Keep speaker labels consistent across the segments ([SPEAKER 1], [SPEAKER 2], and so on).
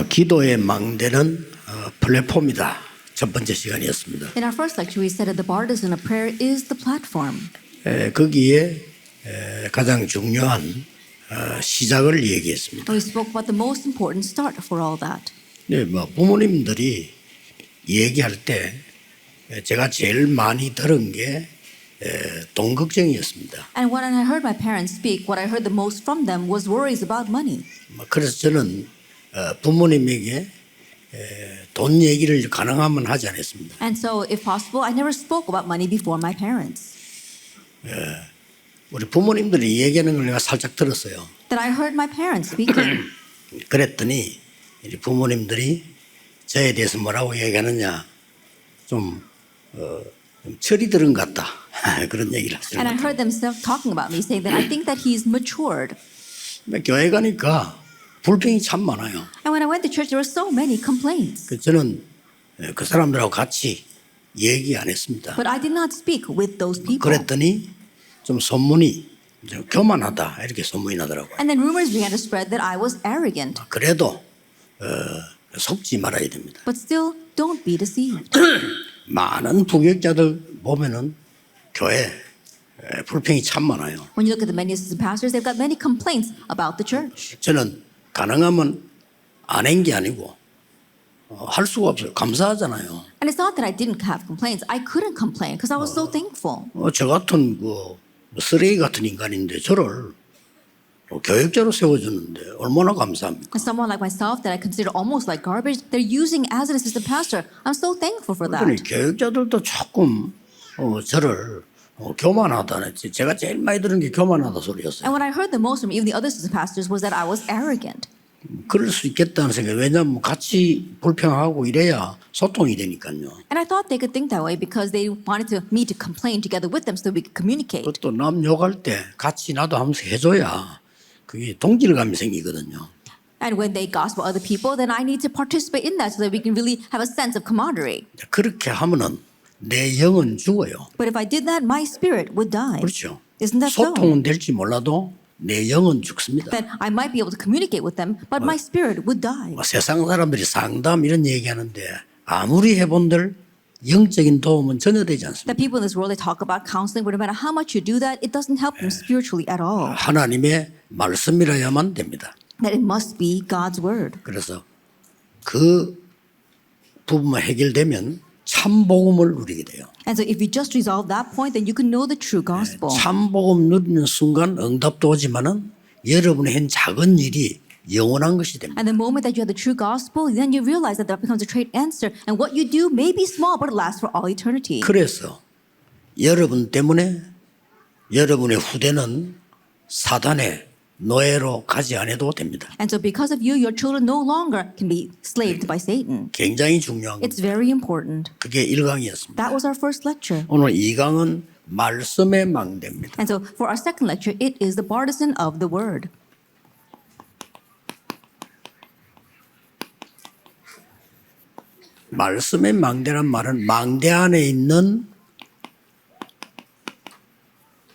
[SPEAKER 1] 기도의 망대는 플랫폼이다. 첫 번째 시간이었습니다.
[SPEAKER 2] In our first lecture, we said that the partisan of prayer is the platform.
[SPEAKER 1] 거기에 가장 중요한 시작을 얘기했습니다.
[SPEAKER 2] And we spoke about the most important start for all that.
[SPEAKER 1] 네, 부모님들이 얘기할 때 제가 제일 많이 들은 게 돈 걱정이었습니다.
[SPEAKER 2] And when I heard my parents speak, what I heard the most from them was worries about money.
[SPEAKER 1] 그래서 저는 부모님에게 돈 얘기를 가능하면 하지 않았습니다.
[SPEAKER 2] And so, if possible, I never spoke about money before my parents.
[SPEAKER 1] 우리 부모님들이 얘기하는 걸 내가 살짝 들었어요.
[SPEAKER 2] Then I heard my parents speaking.
[SPEAKER 1] 그랬더니 우리 부모님들이 저에 대해서 뭐라고 얘기하느냐 좀 철이 들은 것 같다 그런 얘기를 하시는
[SPEAKER 2] And I
[SPEAKER 1] 것
[SPEAKER 2] heard them talking about me, saying that I think that he's matured.
[SPEAKER 1] 같아요. 교회 가니까 불평이 참 많아요.
[SPEAKER 2] And when I went to church, there were so many complaints.
[SPEAKER 1] 그래서 저는 그 사람들하고 같이 얘기 안 했습니다.
[SPEAKER 2] But I did not speak with those people.
[SPEAKER 1] 그랬더니 좀 소문이 좀 교만하다 이렇게 소문이 나더라고요.
[SPEAKER 2] And then rumors began to spread that I was arrogant.
[SPEAKER 1] 그래도 속지 말아야 됩니다.
[SPEAKER 2] But still, don't be deceived.
[SPEAKER 1] 많은 부교육자들 보면은 교회 불평이 참 많아요.
[SPEAKER 2] When you look at the many assistant pastors, they've got many complaints about the church.
[SPEAKER 1] 저는 가능하면 안 한 게 아니고 할 수가 없어요. 감사하잖아요.
[SPEAKER 2] And it's not that I didn't have complaints. I couldn't complain because I was so thankful.
[SPEAKER 1] 저 같은 쓰레기 같은 인간인데 저를 교육자로 세워주는데 얼마나 감사합니까?
[SPEAKER 2] And someone like myself that I consider almost like garbage, they're using as an assistant pastor. I'm so thankful for
[SPEAKER 1] 그러니
[SPEAKER 2] that.
[SPEAKER 1] 교육자들도 조금 저를 교만하다네. 제가 제일 많이 들은 게 교만하다 소리였어요.
[SPEAKER 2] And what I heard the most from even the other assistant pastors was that I was arrogant.
[SPEAKER 1] 그럴 수 있겠다는 생각이 왜냐하면 같이 불평하고 이래야 소통이 되니까요.
[SPEAKER 2] And I thought they could think that way because they wanted me to complain together with them so that we could communicate.
[SPEAKER 1] 또 남 욕할 때 같이 나도 하면서 해줘야 그게 동질감이 생기거든요.
[SPEAKER 2] And when they gossip about other people, then I need to participate in that so that we can really have a sense of camaraderie.
[SPEAKER 1] 그렇게 하면은 내 영은 죽어요.
[SPEAKER 2] But if I did that, my spirit would die.
[SPEAKER 1] 그렇죠.
[SPEAKER 2] Isn't that so?
[SPEAKER 1] 소통은 될지 몰라도 내 영은 죽습니다.
[SPEAKER 2] Then I might be able to communicate with them, but my spirit would die.
[SPEAKER 1] 세상 사람들이 상담 이런 얘기하는데 아무리 해본들 영적인 도움은 전혀 되지 않습니다.
[SPEAKER 2] The people in this world, they talk about counseling, but no matter how much you do that, it doesn't help them spiritually at all.
[SPEAKER 1] 하나님의 말씀이라야만 됩니다.
[SPEAKER 2] That it must be God's word.
[SPEAKER 1] 그래서 그 부분만 해결되면 참 복음을 누리게 돼요.
[SPEAKER 2] And so if you just resolve that point, then you can know the true gospel.
[SPEAKER 1] 참 복음 누리는 순간 응답도 오지만은 여러분이 한 작은 일이 영원한 것이 됩니다.
[SPEAKER 2] And the moment that you have the true gospel, then you realize that that becomes a great answer. And what you do may be small, but it lasts for all eternity.
[SPEAKER 1] 그래서 여러분 때문에 여러분의 후대는 사단의 노예로 가지 않아도 됩니다.
[SPEAKER 2] And so because of you, your children no longer can be slaved by Satan.
[SPEAKER 1] 굉장히 중요한
[SPEAKER 2] It's
[SPEAKER 1] 겁니다.
[SPEAKER 2] very important.
[SPEAKER 1] 그게 1강이었습니다.
[SPEAKER 2] That was our first lecture.
[SPEAKER 1] 오늘 2강은 말씀의 망대입니다.
[SPEAKER 2] And so for our second lecture, it is the partisan of the word.
[SPEAKER 1] 말씀의 망대란 말은 망대 안에 있는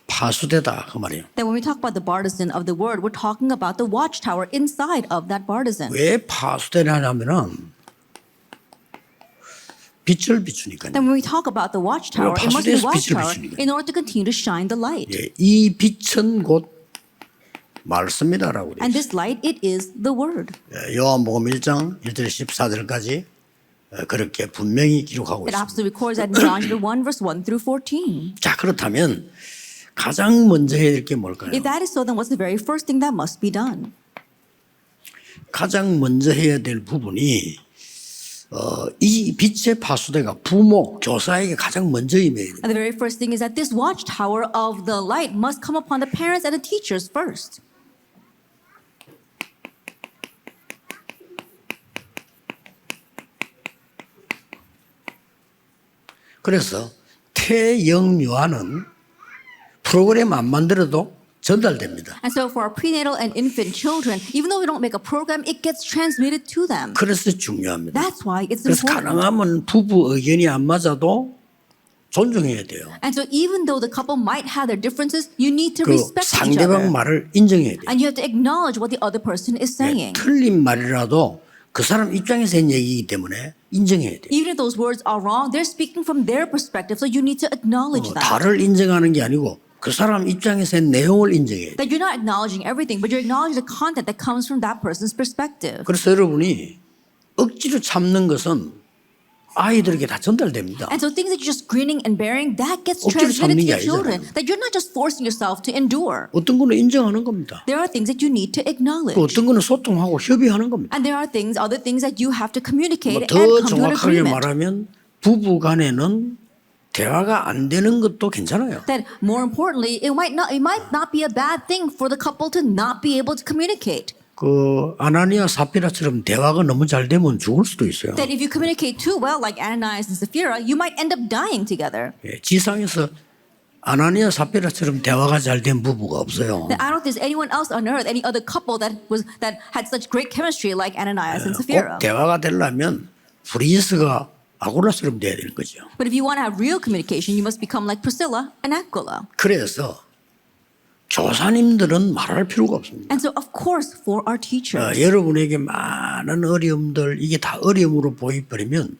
[SPEAKER 1] 파수대다 그 말이에요.
[SPEAKER 2] That when we talk about the partisan of the word, we're talking about the watchtower inside of that partisan.
[SPEAKER 1] 왜 파수대냐면은 빛을 비추니까요.
[SPEAKER 2] Then when we talk about the watchtower, it must be the
[SPEAKER 1] 파수대에서 빛을
[SPEAKER 2] watchtower
[SPEAKER 1] 비추니까.
[SPEAKER 2] in order to continue to shine the light.
[SPEAKER 1] 예, 이 빛은 곧 말씀이다라고 그래요.
[SPEAKER 2] And this light, it is the word.
[SPEAKER 1] 요한복음 1장 1절 14절까지 그렇게 분명히 기록하고
[SPEAKER 2] It
[SPEAKER 1] 있습니다.
[SPEAKER 2] absolutely records that in John 1, verse 1 through 14.
[SPEAKER 1] 자, 그렇다면 가장 먼저 해야 될 게 뭘까요?
[SPEAKER 2] If that is so, then what's the very first thing that must be done?
[SPEAKER 1] 가장 먼저 해야 될 부분이 이 빛의 파수대가 부모, 교사에게 가장 먼저 임해야 돼요.
[SPEAKER 2] And the very first thing is that this watchtower of the light must come upon the parents and the teachers first.
[SPEAKER 1] 그래서 태영유아는 프로그램 안 만들어도 전달됩니다.
[SPEAKER 2] And so for our prenatal and infant children, even though we don't make a program, it gets transmitted to them.
[SPEAKER 1] 그래서 중요합니다.
[SPEAKER 2] That's why it's
[SPEAKER 1] 그래서
[SPEAKER 2] important.
[SPEAKER 1] 가능하면 부부 의견이 안 맞아도 존중해야 돼요.
[SPEAKER 2] And so even though the couple might have their differences, you need to
[SPEAKER 1] 그
[SPEAKER 2] respect each
[SPEAKER 1] 상대방
[SPEAKER 2] other.
[SPEAKER 1] 말을 인정해야 돼요.
[SPEAKER 2] And you have to acknowledge what the other person is saying.
[SPEAKER 1] 틀린 말이라도 그 사람 입장에서 한 얘기이기 때문에 인정해야 돼요.
[SPEAKER 2] Even if those words are wrong, they're speaking from their perspective, so you need to acknowledge that.
[SPEAKER 1] 다를 인정하는 게 아니고 그 사람 입장에서 한 내용을 인정해야 돼요.
[SPEAKER 2] That you're not acknowledging everything, but you're acknowledging the content that comes from that person's perspective.
[SPEAKER 1] 그래서 여러분이 억지로 참는 것은 아이들에게 다 전달됩니다.
[SPEAKER 2] And so things that you're just grinning and bearing, that gets
[SPEAKER 1] 억지로
[SPEAKER 2] transmitted
[SPEAKER 1] 참는
[SPEAKER 2] to
[SPEAKER 1] 게
[SPEAKER 2] your children.
[SPEAKER 1] 아니잖아요.
[SPEAKER 2] That you're not just forcing yourself to endure.
[SPEAKER 1] 어떤 거는 인정하는 겁니다.
[SPEAKER 2] There are things that you need to acknowledge.
[SPEAKER 1] 또 어떤 거는 소통하고 협의하는 겁니다.
[SPEAKER 2] And there are things, other things that you have to communicate and
[SPEAKER 1] 더
[SPEAKER 2] come to an
[SPEAKER 1] 정확하게
[SPEAKER 2] agreement.
[SPEAKER 1] 말하면 부부 간에는 대화가 안 되는 것도 괜찮아요.
[SPEAKER 2] That more importantly, it might not be a bad thing for the couple to not be able to communicate.
[SPEAKER 1] 그 아나니아 사피라처럼 대화가 너무 잘 되면 죽을 수도 있어요.
[SPEAKER 2] That if you communicate too well, like Ananias and Sapphira, you might end up dying together.
[SPEAKER 1] 예, 지상에서 아나니아 사피라처럼 대화가 잘 된 부부가 없어요.
[SPEAKER 2] That I don't think there's anyone else on earth, any other couple that had such great chemistry like Ananias and
[SPEAKER 1] 꼭
[SPEAKER 2] Sapphira.
[SPEAKER 1] 대화가 되려면 브리스가 아굴라처럼 돼야 되는 거죠.
[SPEAKER 2] But if you want to have real communication, you must become like Priscilla and Aquila.
[SPEAKER 1] 그래서 교사님들은 말할 필요가 없습니다.
[SPEAKER 2] And so, of course, for our teachers,
[SPEAKER 1] 여러분에게 많은 어려움들 이게 다 어려움으로 보여버리면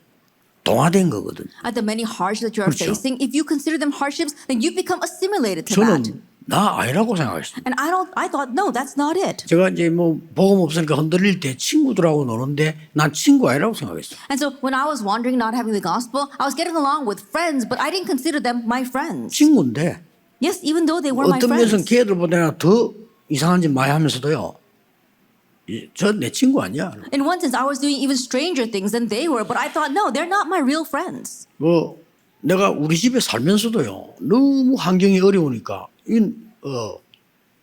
[SPEAKER 1] 동화된 거거든요.
[SPEAKER 2] at the many hardships that you are
[SPEAKER 1] 그렇죠.
[SPEAKER 2] facing, if you consider them hardships, then you become assimilated to that.
[SPEAKER 1] 저는 나 아니라고 생각했어요.
[SPEAKER 2] And I thought, no, that's not it.
[SPEAKER 1] 제가 이제 뭐 복음 없으니까 흔들릴 때 친구들하고 노는데 난 친구 아니라고 생각했어요.
[SPEAKER 2] And so when I was wandering, not having the gospel, I was getting along with friends, but I didn't consider them my friends.
[SPEAKER 1] 친구인데
[SPEAKER 2] Yes, even though they were my
[SPEAKER 1] 어떤 면에서는
[SPEAKER 2] friends.
[SPEAKER 1] 걔들보다 더 이상한 짓 많이 하면서도요. 저 내 친구 아니야.
[SPEAKER 2] In one sense, I was doing even stranger things than they were, but I thought, no, they're not my real friends.
[SPEAKER 1] 뭐 내가 우리 집에 살면서도요. 너무 환경이 어려우니까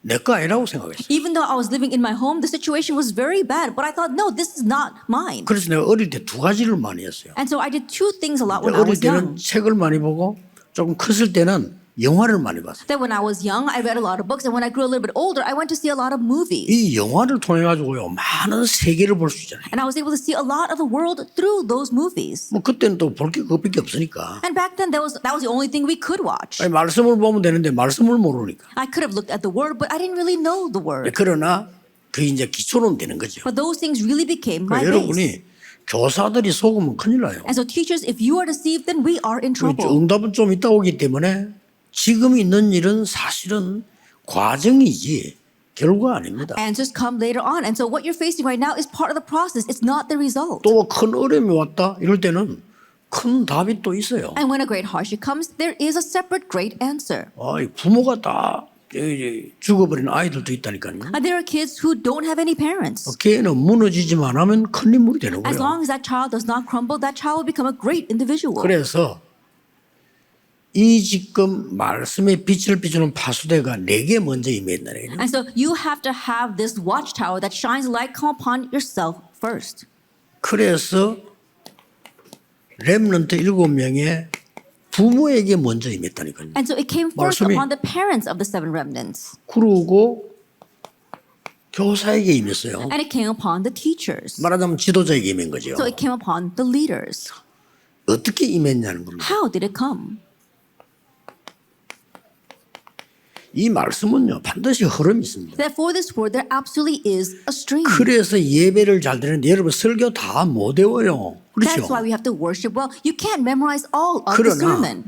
[SPEAKER 1] 내 거 아니라고 생각했어요.
[SPEAKER 2] Even though I was living in my home, the situation was very bad, but I thought, no, this is not mine.
[SPEAKER 1] 그래서 내가 어릴 때 두 가지를 많이 했어요.
[SPEAKER 2] And so I did two things a lot when I
[SPEAKER 1] 어릴
[SPEAKER 2] was
[SPEAKER 1] 때는
[SPEAKER 2] young.
[SPEAKER 1] 책을 많이 보고 조금 컸을 때는 영화를 많이 봤어요.
[SPEAKER 2] That when I was young, I read a lot of books, and when I grew a little bit older, I went to see a lot of movies.
[SPEAKER 1] 이 영화를 통해 가지고요 많은 세계를 볼 수 있잖아요.
[SPEAKER 2] And I was able to see a lot of the world through those movies.
[SPEAKER 1] 뭐 그때는 또 볼 게 그것밖에 없으니까.
[SPEAKER 2] And back then, that was the only thing we could watch.
[SPEAKER 1] 아니, 말씀을 보면 되는데 말씀을 모르니까.
[SPEAKER 2] I could have looked at the word, but I didn't really know the word.
[SPEAKER 1] 그러나 그게 이제 기초는 되는 거죠.
[SPEAKER 2] But those things really became my
[SPEAKER 1] 그러니까
[SPEAKER 2] base.
[SPEAKER 1] 여러분이 교사들이 속으면 큰일 나요.
[SPEAKER 2] And so, teachers, if you are deceived, then we are in trouble.
[SPEAKER 1] 응답은 좀 있다 오기 때문에 지금 있는 일은 사실은 과정이지 결과 아닙니다.
[SPEAKER 2] Answers come later on. And so, what you're facing right now is part of the process. It's not the result.
[SPEAKER 1] 또 큰 어려움이 왔다 이럴 때는 큰 답이 또 있어요.
[SPEAKER 2] And when a great hardship comes, there is a separate great answer.
[SPEAKER 1] 부모가 다 죽어버린 아이들도 있다니까요.
[SPEAKER 2] And there are kids who don't have any parents.
[SPEAKER 1] 걔는 무너지지만 하면 큰 인물이 되는
[SPEAKER 2] As
[SPEAKER 1] 거예요.
[SPEAKER 2] long as that child does not crumble, that child will become a great individual.
[SPEAKER 1] 그래서 이 지금 말씀의 빛을 비추는 파수대가 내게 먼저 임했다는 거예요.
[SPEAKER 2] And so you have to have this watchtower that shines light come upon yourself first.
[SPEAKER 1] 그래서 렘넌트 7명의 부모에게 먼저 임했다니까요.
[SPEAKER 2] And so it came first
[SPEAKER 1] 말씀이-
[SPEAKER 2] upon the parents of the seven remnants.
[SPEAKER 1] 그러고 교사에게 임했어요.
[SPEAKER 2] And it came upon the teachers.
[SPEAKER 1] 말하자면 지도자에게 임한 거죠.
[SPEAKER 2] So it came upon the leaders.
[SPEAKER 1] 어떻게 임했냐는 겁니다.
[SPEAKER 2] How did it come?
[SPEAKER 1] 이 말씀은요 반드시 흐름이 있습니다.
[SPEAKER 2] That for this word there absolutely is a stream.
[SPEAKER 1] 그래서 예배를 잘 드리는데 여러분 설교 다 못 외워요.
[SPEAKER 2] That's
[SPEAKER 1] 그렇죠?
[SPEAKER 2] why we have to worship well. You can't memorize all of the
[SPEAKER 1] 그러나
[SPEAKER 2] sermon.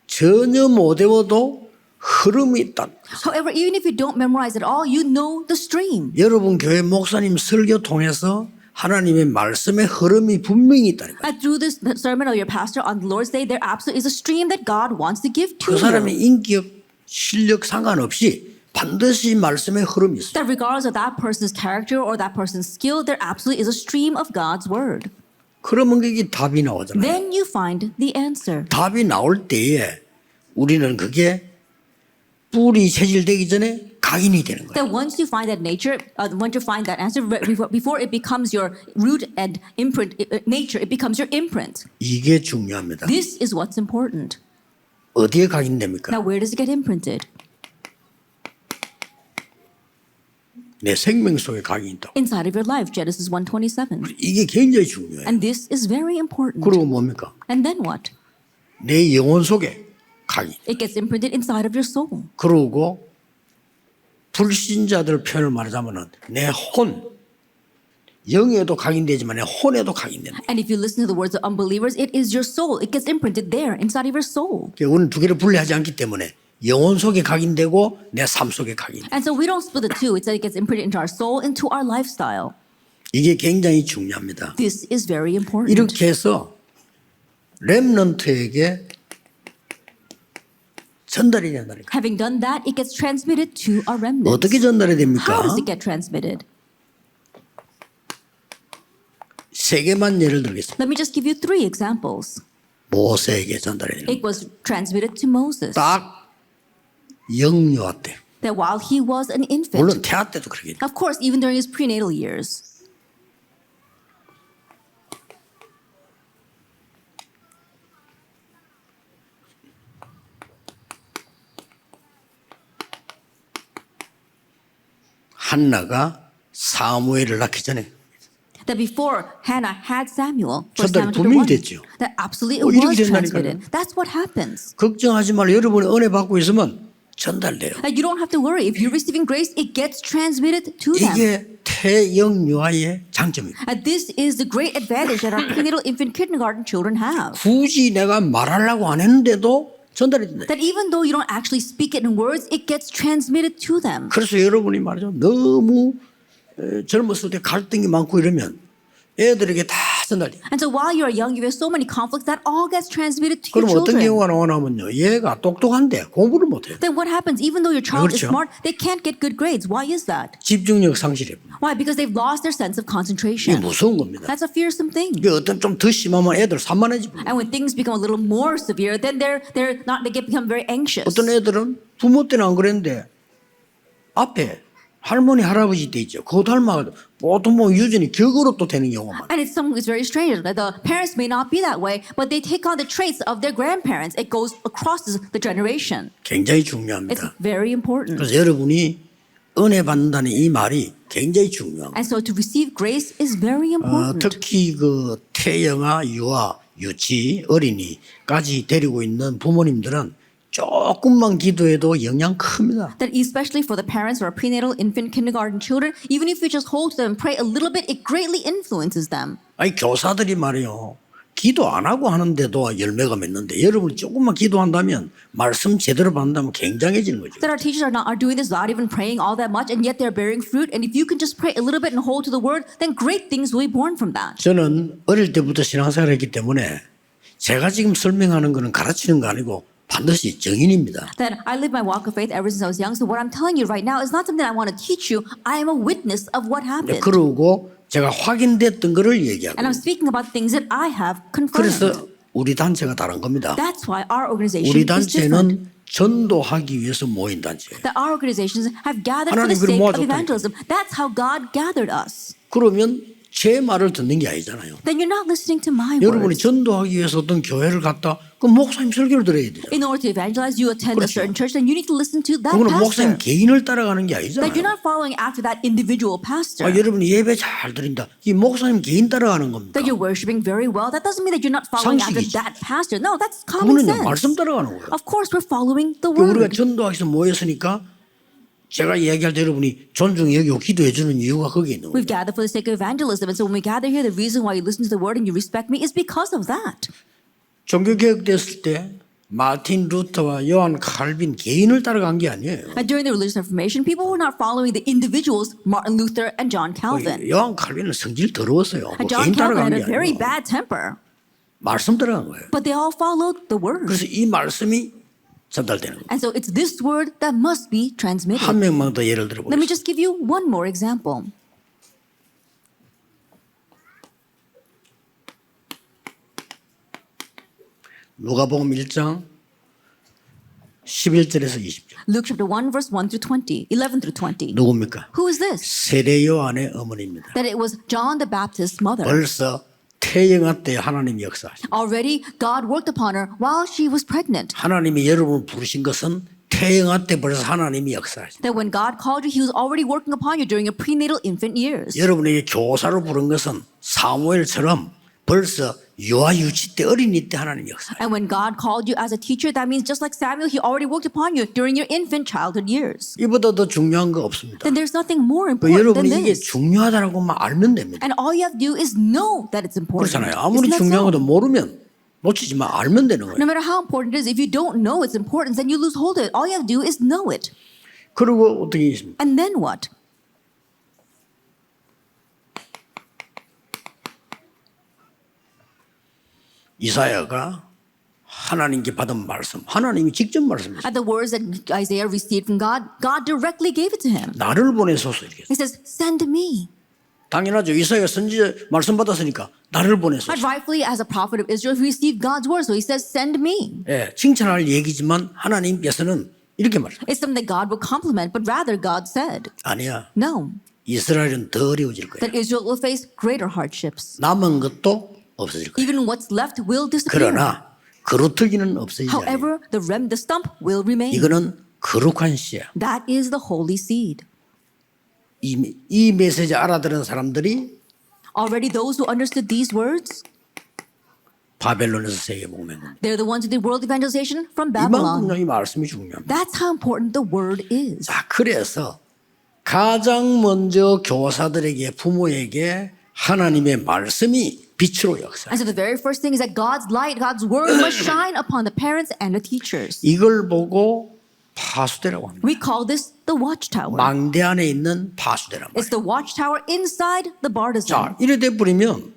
[SPEAKER 1] 전혀 못 외워도 흐름이 있다.
[SPEAKER 2] However, even if you don't memorize it all, you know the stream.
[SPEAKER 1] 여러분 교회 목사님 설교 통해서 하나님의 말씀의 흐름이 분명히 있다니까.
[SPEAKER 2] And through this sermon of your pastor on the Lord's Day, there absolutely is a stream that God wants to give to
[SPEAKER 1] 그 사람의
[SPEAKER 2] you.
[SPEAKER 1] 인격, 실력 상관없이 반드시 말씀의 흐름이 있어요.
[SPEAKER 2] That regardless of that person's character or that person's skill, there absolutely is a stream of God's word.
[SPEAKER 1] 그러면 그게 답이 나오잖아요.
[SPEAKER 2] Then you find the answer.
[SPEAKER 1] 답이 나올 때에 우리는 그게 뿌리 체질되기 전에 각인이 되는 거예요.
[SPEAKER 2] That once you find that once you find that answer, before it becomes your root and imprint, nature, it becomes your imprint.
[SPEAKER 1] 이게 중요합니다.
[SPEAKER 2] This is what's important.
[SPEAKER 1] 어디에 각인됩니까?
[SPEAKER 2] Now, where does it get imprinted?
[SPEAKER 1] 내 생명 속에 각인이 있다.
[SPEAKER 2] Inside of your life, Genesis 1:27.
[SPEAKER 1] 이게 굉장히 중요해요.
[SPEAKER 2] And this is very important.
[SPEAKER 1] 그리고 뭡니까?
[SPEAKER 2] And then what?
[SPEAKER 1] 내 영혼 속에 각인.
[SPEAKER 2] It gets imprinted inside of your soul.
[SPEAKER 1] 그리고 불신자들 표현을 말하자면은 내 혼, 영에도 각인되지만 혼에도 각인된다.
[SPEAKER 2] And if you listen to the words of unbelievers, it is your soul. It gets imprinted there inside of your soul.
[SPEAKER 1] 우리는 두 개를 분리하지 않기 때문에 영혼 속에 각인되고 내 삶 속에 각인돼.
[SPEAKER 2] And so we don't split the two. It's that it gets imprinted into our soul, into our lifestyle.
[SPEAKER 1] 이게 굉장히 중요합니다.
[SPEAKER 2] This is very important.
[SPEAKER 1] 이렇게 해서 렘넌트에게 전달이 된다니까.
[SPEAKER 2] Having done that, it gets transmitted to our remnants.
[SPEAKER 1] 어떻게 전달이 됩니까?
[SPEAKER 2] How does it get transmitted?
[SPEAKER 1] 세 개만 예를 들겠습니다.
[SPEAKER 2] Let me just give you 3 examples.
[SPEAKER 1] 모세에게 전달이 됩니다.
[SPEAKER 2] It was transmitted to Moses
[SPEAKER 1] 딱 영유아 때.
[SPEAKER 2] that while he was an infant,
[SPEAKER 1] 물론 태아 때도 그렇게 돼요.
[SPEAKER 2] of course, even during his prenatal years,
[SPEAKER 1] 한나가 사무엘을 낳기 전에
[SPEAKER 2] that before Hannah had Samuel,
[SPEAKER 1] 전달이
[SPEAKER 2] 1 Samuel
[SPEAKER 1] 분명히
[SPEAKER 2] 1,
[SPEAKER 1] 됐죠.
[SPEAKER 2] that absolutely
[SPEAKER 1] 이렇게
[SPEAKER 2] was
[SPEAKER 1] 된다니까요.
[SPEAKER 2] transmitted. That's what happens.
[SPEAKER 1] 걱정하지 말고 여러분이 은혜 받고 있으면 전달돼요.
[SPEAKER 2] That you don't have to worry. If you're receiving grace, it gets transmitted to them.
[SPEAKER 1] 이게 태영유아의 장점입니다.
[SPEAKER 2] And this is the great advantage that our prenatal infant kindergarten children have.
[SPEAKER 1] 굳이 내가 말하려고 안 했는데도 전달이 된다.
[SPEAKER 2] That even though you don't actually speak it in words, it gets transmitted to them.
[SPEAKER 1] 그래서 여러분이 말이죠. 너무 젊었을 때 갈등이 많고 이러면 애들에게 다 전달돼요.
[SPEAKER 2] And so while you're young, you have so many conflicts that all gets transmitted to your
[SPEAKER 1] 그럼 어떤
[SPEAKER 2] children.
[SPEAKER 1] 경우가 나오냐면요. 얘가 똑똑한데 공부를 못해요.
[SPEAKER 2] Then what happens? Even though your child is
[SPEAKER 1] 그렇죠.
[SPEAKER 2] smart, they can't get good grades. Why is that?
[SPEAKER 1] 집중력 상실해요.
[SPEAKER 2] Why? Because they've lost their sense of
[SPEAKER 1] 이게
[SPEAKER 2] concentration.
[SPEAKER 1] 무서운 겁니다.
[SPEAKER 2] That's a fearsome thing.
[SPEAKER 1] 이게 어떤 좀 더 심하면 애들 산만해집니다.
[SPEAKER 2] And when things become a little more severe, then they become very anxious.
[SPEAKER 1] 어떤 애들은 부모 때는 안 그랬는데 앞에 할머니 할아버지 때 있죠. 그거 닮아가지고 보통 뭐 유전이 격으로 또 되는 경우가 많아요.
[SPEAKER 2] And it's very strange. Like the parents may not be that way, but they take on the traits of their grandparents. It goes across the generation.
[SPEAKER 1] 굉장히
[SPEAKER 2] It's
[SPEAKER 1] 중요합니다.
[SPEAKER 2] very important.
[SPEAKER 1] 그래서 여러분이 은혜 받는다는 이 말이 굉장히 중요합니다.
[SPEAKER 2] And so to receive grace is very important.
[SPEAKER 1] 특히 그 태영아, 유아, 유치, 어린이까지 데리고 있는 부모님들은 조금만 기도해도 영향 큽니다.
[SPEAKER 2] That especially for the parents who are prenatal, infant, kindergarten children, even if you just hold to them and pray a little bit, it greatly influences them.
[SPEAKER 1] 아니 교사들이 말이요. 기도 안 하고 하는데도 열매가 맺는데 여러분이 조금만 기도한다면 말씀 제대로 받는다면 굉장해지는 거죠.
[SPEAKER 2] That our teachers are doing this without even praying all that much, and yet they're bearing fruit. And if you can just pray a little bit and hold to the word, then great things will be born from that.
[SPEAKER 1] 저는 어릴 때부터 신앙생활을 했기 때문에 제가 지금 설명하는 거는 가르치는 거 아니고 반드시 정인입니다.
[SPEAKER 2] That I live my walk of faith ever since I was young. So what I'm telling you right now is not something I want to teach you. I am a witness of what happened.
[SPEAKER 1] 그러고 제가 확인됐던 거를 얘기하고
[SPEAKER 2] And I'm speaking about things that I have confirmed.
[SPEAKER 1] 그래서 우리 단체가 다른 겁니다.
[SPEAKER 2] That's why our organization
[SPEAKER 1] 우리
[SPEAKER 2] is different.
[SPEAKER 1] 단체는 전도하기 위해서 모인 단체예요.
[SPEAKER 2] That our organizations have gathered for
[SPEAKER 1] 하나님
[SPEAKER 2] the
[SPEAKER 1] 우리를
[SPEAKER 2] sake of
[SPEAKER 1] 모아줬다니까.
[SPEAKER 2] evangelism. That's how God gathered us.
[SPEAKER 1] 그러면 제 말을 듣는 게 아니잖아요.
[SPEAKER 2] Then you're not listening to my
[SPEAKER 1] 여러분이
[SPEAKER 2] words.
[SPEAKER 1] 전도하기 위해서 어떤 교회를 갔다 그럼 목사님 설교를 들어야 돼요.
[SPEAKER 2] In order to evangelize, you attend a
[SPEAKER 1] 그렇죠.
[SPEAKER 2] certain church, then you need to listen to that
[SPEAKER 1] 그거는
[SPEAKER 2] pastor.
[SPEAKER 1] 목사님 개인을 따라가는 게
[SPEAKER 2] That you're
[SPEAKER 1] 아니잖아요.
[SPEAKER 2] not following after that individual pastor.
[SPEAKER 1] 여러분이 예배 잘 드린다. 이 목사님 개인 따라가는 겁니다.
[SPEAKER 2] That you're worshiping very well. That doesn't mean that you're not following after
[SPEAKER 1] 상식이지.
[SPEAKER 2] that pastor. No, that's common
[SPEAKER 1] 그거는요
[SPEAKER 2] sense.
[SPEAKER 1] 말씀 따라가는 거예요.
[SPEAKER 2] Of course, we're following the
[SPEAKER 1] 우리가
[SPEAKER 2] word.
[SPEAKER 1] 전도하기 위해서 모였으니까 제가 얘기할 때 여러분이 존중히 여기고 기도해 주는 이유가 거기에 있는 거예요.
[SPEAKER 2] We've gathered for the sake of evangelism. And so when we gather here, the reason why you listen to the word and you respect me is because of that.
[SPEAKER 1] 종교개혁 됐을 때 마틴 루터와 요한 칼빈 개인을 따라간 게 아니에요.
[SPEAKER 2] And during the religious reformation, people were not following the individuals, Martin Luther and John Calvin.
[SPEAKER 1] 요한 칼빈은 성질 더러웠어요.
[SPEAKER 2] And
[SPEAKER 1] 뭐
[SPEAKER 2] John
[SPEAKER 1] 개인
[SPEAKER 2] Calvin
[SPEAKER 1] 따라간
[SPEAKER 2] had
[SPEAKER 1] 게
[SPEAKER 2] a very
[SPEAKER 1] 아니에요.
[SPEAKER 2] bad temper.
[SPEAKER 1] 말씀 따라간 거예요.
[SPEAKER 2] But they all followed the word.
[SPEAKER 1] 그래서 이 말씀이 전달되는 거예요.
[SPEAKER 2] And so it's this word that must be transmitted.
[SPEAKER 1] 한 명만 더 예를
[SPEAKER 2] Let me
[SPEAKER 1] 들어보겠습니다.
[SPEAKER 2] just give you one more example.
[SPEAKER 1] 누가복음 1장 11절에서 20절.
[SPEAKER 2] Luke chapter 1, verse 1 through 20, 11 through 20.
[SPEAKER 1] 누굽니까?
[SPEAKER 2] Who is this?
[SPEAKER 1] 세례 요한의 어머니입니다.
[SPEAKER 2] That it was John the Baptist's mother.
[SPEAKER 1] 벌써 태영아 때 하나님이 역사하신.
[SPEAKER 2] Already, God worked upon her while she was pregnant.
[SPEAKER 1] 하나님이 여러분을 부르신 것은 태영아 때 벌써 하나님이 역사하신.
[SPEAKER 2] That when God called you, He was already working upon you during your prenatal infant years.
[SPEAKER 1] 여러분에게 교사로 부른 것은 사무엘처럼 벌써 유아 유치 때 어린이 때 하나님 역사.
[SPEAKER 2] And when God called you as a teacher, that means just like Samuel, he already worked upon you during your infant childhood years.
[SPEAKER 1] 이보다 더 중요한 거 없습니다.
[SPEAKER 2] Then there's nothing more
[SPEAKER 1] 그
[SPEAKER 2] important than
[SPEAKER 1] 여러분이 이게
[SPEAKER 2] this.
[SPEAKER 1] 중요하다라고만 알면 됩니다.
[SPEAKER 2] And all you have to do is know that it's important.
[SPEAKER 1] 그렇잖아요. 아무리
[SPEAKER 2] Isn't that
[SPEAKER 1] 중요한
[SPEAKER 2] so?
[SPEAKER 1] 것도 모르면 놓치지만 알면 되는 거예요.
[SPEAKER 2] No matter how important it is, if you don't know its importance, then you lose hold of it. All you have to do is know it.
[SPEAKER 1] 그리고 어떻게 있습니까?
[SPEAKER 2] And then what?
[SPEAKER 1] 이사야가 하나님께 받은 말씀, 하나님이 직접 말씀했어요.
[SPEAKER 2] At the words that Isaiah received from God, God directly gave it to him.
[SPEAKER 1] 나를 보내소서 이렇게.
[SPEAKER 2] He says, send me.
[SPEAKER 1] 당연하죠. 이사야 선지자 말씀 받았으니까 나를 보내소서.
[SPEAKER 2] But rightfully, as a prophet of Israel, he received God's word, so he says, send me.
[SPEAKER 1] 예, 칭찬할 얘기지만 하나님께서는 이렇게 말해요.
[SPEAKER 2] It's something that God would compliment, but rather God said,
[SPEAKER 1] 아니야.
[SPEAKER 2] no,
[SPEAKER 1] 이스라엘은 더 어려워질 거야.
[SPEAKER 2] that Israel will face greater hardships.
[SPEAKER 1] 남은 것도 없어질 거야.
[SPEAKER 2] Even what's left will disappear.
[SPEAKER 1] 그러나 그루터기는 없어지지 않아요.
[SPEAKER 2] However, the stump will remain.
[SPEAKER 1] 이거는 거룩한 씨야.
[SPEAKER 2] That is the holy seed.
[SPEAKER 1] 이 메시지 알아들은 사람들이
[SPEAKER 2] Already those who understood these words,
[SPEAKER 1] 바벨론에서 세계 복맹.
[SPEAKER 2] they're the ones who did world evangelization from
[SPEAKER 1] 이만큼
[SPEAKER 2] Babylon.
[SPEAKER 1] 이 말씀이 중요합니다.
[SPEAKER 2] That's how important the word is.
[SPEAKER 1] 자, 그래서 가장 먼저 교사들에게 부모에게 하나님의 말씀이 빛으로 역사.
[SPEAKER 2] And so the very first thing is that God's light, God's word must shine upon the parents and the teachers.
[SPEAKER 1] 이걸 보고 파수대라고 합니다.
[SPEAKER 2] We call this the watchtower.
[SPEAKER 1] 망대 안에 있는 파수대란 말이에요.
[SPEAKER 2] It's the watchtower inside the bartizan.
[SPEAKER 1] 자, 이래 돼 버리면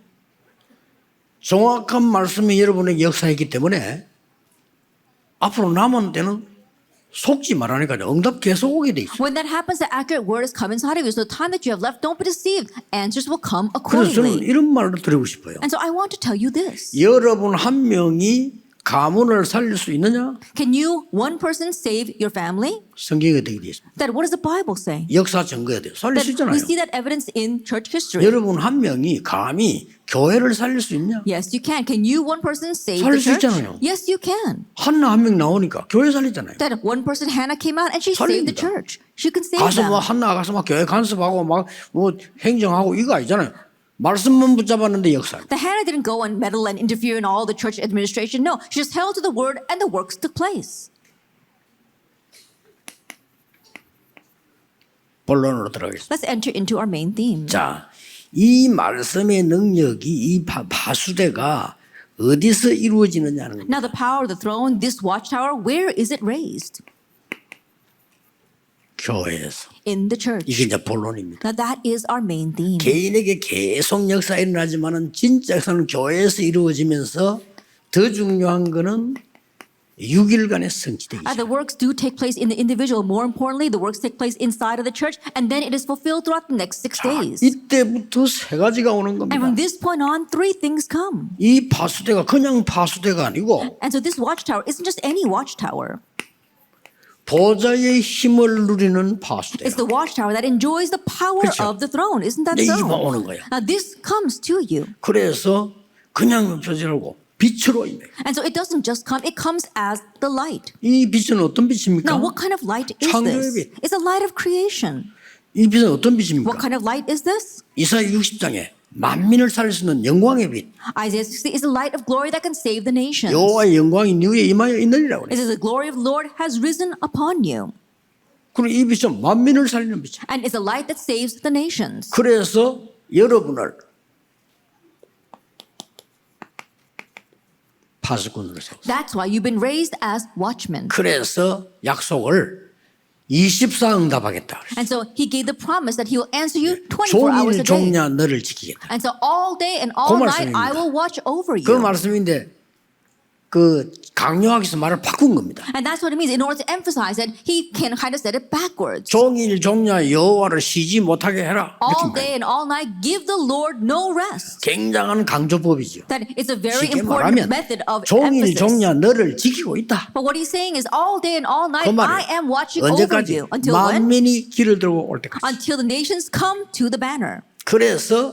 [SPEAKER 1] 정확한 말씀이 여러분에게 역사했기 때문에 앞으로 남은 때는 속지 말라니까 응답 계속 오게 돼 있어요.
[SPEAKER 2] When that happens, the accurate word has come inside of you. So the time that you have left, don't be deceived. Answers will come
[SPEAKER 1] 그래서 저는
[SPEAKER 2] accordingly.
[SPEAKER 1] 이런 말을 드리고 싶어요.
[SPEAKER 2] And so I want to tell you this.
[SPEAKER 1] 여러분 한 명이 가문을 살릴 수 있느냐?
[SPEAKER 2] Can you, one person, save your family?
[SPEAKER 1] 성경에 되게 되어 있습니다.
[SPEAKER 2] That what does the Bible say?
[SPEAKER 1] 역사 증거에 돼요. 살릴
[SPEAKER 2] That
[SPEAKER 1] 수 있잖아요.
[SPEAKER 2] we see that evidence in church history.
[SPEAKER 1] 여러분 한 명이 감히 교회를 살릴 수 있냐?
[SPEAKER 2] Yes, you can. Can you, one person, save
[SPEAKER 1] 살릴
[SPEAKER 2] the
[SPEAKER 1] 수
[SPEAKER 2] church?
[SPEAKER 1] 있잖아요.
[SPEAKER 2] Yes, you can.
[SPEAKER 1] 한나 한 명 나오니까 교회 살리잖아요.
[SPEAKER 2] That one person, Hannah, came out and she saved the
[SPEAKER 1] 살립니다.
[SPEAKER 2] church. She can save
[SPEAKER 1] 가서 뭐
[SPEAKER 2] them.
[SPEAKER 1] 한나 가서 막 교회 간섭하고 막 뭐 행정하고 이거 아니잖아요. 말씀만 붙잡았는데 역사.
[SPEAKER 2] The Hannah didn't go and meddle and interfere in all the church administration. No, she just held to the word and the works took place.
[SPEAKER 1] 본론으로 들어가겠습니다.
[SPEAKER 2] Let's enter into our main theme.
[SPEAKER 1] 자, 이 말씀의 능력이 이 파수대가 어디서 이루어지느냐는 겁니다.
[SPEAKER 2] Now, the power of the throne, this watchtower, where is it raised?
[SPEAKER 1] 교회에서.
[SPEAKER 2] In the church.
[SPEAKER 1] 이게 이제 본론입니다.
[SPEAKER 2] Now, that is our main theme.
[SPEAKER 1] 개인에게 계속 역사 일어나지만은 진짜 역사는 교회에서 이루어지면서 더 중요한 거는 6일간의 성취되기.
[SPEAKER 2] The works do take place in the individual. More importantly, the works take place inside of the church, and then it is fulfilled throughout the next 6 days.
[SPEAKER 1] 이때부터 세 가지가 오는
[SPEAKER 2] And
[SPEAKER 1] 겁니다.
[SPEAKER 2] from this point on, 3 things come.
[SPEAKER 1] 이 파수대가 그냥 파수대가 아니고
[SPEAKER 2] And so this watchtower isn't just any watchtower.
[SPEAKER 1] 보좌의 힘을 누리는 파수대.
[SPEAKER 2] It's the watchtower that enjoys the power
[SPEAKER 1] 그렇죠.
[SPEAKER 2] of the throne. Isn't that
[SPEAKER 1] 네,
[SPEAKER 2] so?
[SPEAKER 1] 이거 오는 거야.
[SPEAKER 2] Now this comes to you.
[SPEAKER 1] 그래서 그냥 없어지라고 빛으로 임해.
[SPEAKER 2] And so it doesn't just come, it comes as the light.
[SPEAKER 1] 이 빛은 어떤 빛입니까?
[SPEAKER 2] Now what kind of light is
[SPEAKER 1] 창조의
[SPEAKER 2] this?
[SPEAKER 1] 빛.
[SPEAKER 2] It's a light of creation.
[SPEAKER 1] 이 빛은 어떤 빛입니까?
[SPEAKER 2] What kind of light is this?
[SPEAKER 1] 이사야 60장에 만민을 살릴 수 있는 영광의 빛.
[SPEAKER 2] Isaiah 60 is the light of glory that can save the nations.
[SPEAKER 1] 여호와의 영광이 네 위에 임하여 있느니라고
[SPEAKER 2] It
[SPEAKER 1] 그래요.
[SPEAKER 2] says the glory of the Lord has risen upon you.
[SPEAKER 1] 그리고 이 빛은 만민을 살리는 빛이에요.
[SPEAKER 2] And it's a light that saves the nations.
[SPEAKER 1] 그래서 여러분을 파수꾼으로 세웠어요.
[SPEAKER 2] That's why you've been raised as watchmen.
[SPEAKER 1] 그래서 약속을 24 응답하겠다. 그랬어요.
[SPEAKER 2] And so he gave the promise that he will answer you 24 hours
[SPEAKER 1] 종일
[SPEAKER 2] a day.
[SPEAKER 1] 종야 너를 지키겠다.
[SPEAKER 2] And so all day and all
[SPEAKER 1] 그
[SPEAKER 2] night
[SPEAKER 1] 말씀입니다.
[SPEAKER 2] I will watch over
[SPEAKER 1] 그
[SPEAKER 2] you.
[SPEAKER 1] 말씀인데 그 강요하기 위해서 말을 바꾼 겁니다.
[SPEAKER 2] And that's what it means. In order to emphasize it, he can kind of said it backwards.
[SPEAKER 1] 종일 종야 여호와를 쉬지 못하게 해라. 이렇게
[SPEAKER 2] All
[SPEAKER 1] 말해요.
[SPEAKER 2] day and all night, give the Lord no rest.
[SPEAKER 1] 굉장한 강조법이죠.
[SPEAKER 2] That it's a very
[SPEAKER 1] 쉽게
[SPEAKER 2] important
[SPEAKER 1] 말하면
[SPEAKER 2] method of
[SPEAKER 1] 종일
[SPEAKER 2] emphasis.
[SPEAKER 1] 종야 너를 지키고 있다.
[SPEAKER 2] But what he's saying is all day and all night,
[SPEAKER 1] 그
[SPEAKER 2] I
[SPEAKER 1] 말이에요.
[SPEAKER 2] am watching over
[SPEAKER 1] 언제까지?
[SPEAKER 2] you. Until when?
[SPEAKER 1] 만민이 길을 들고 올 때까지.
[SPEAKER 2] Until the nations come to the banner.
[SPEAKER 1] 그래서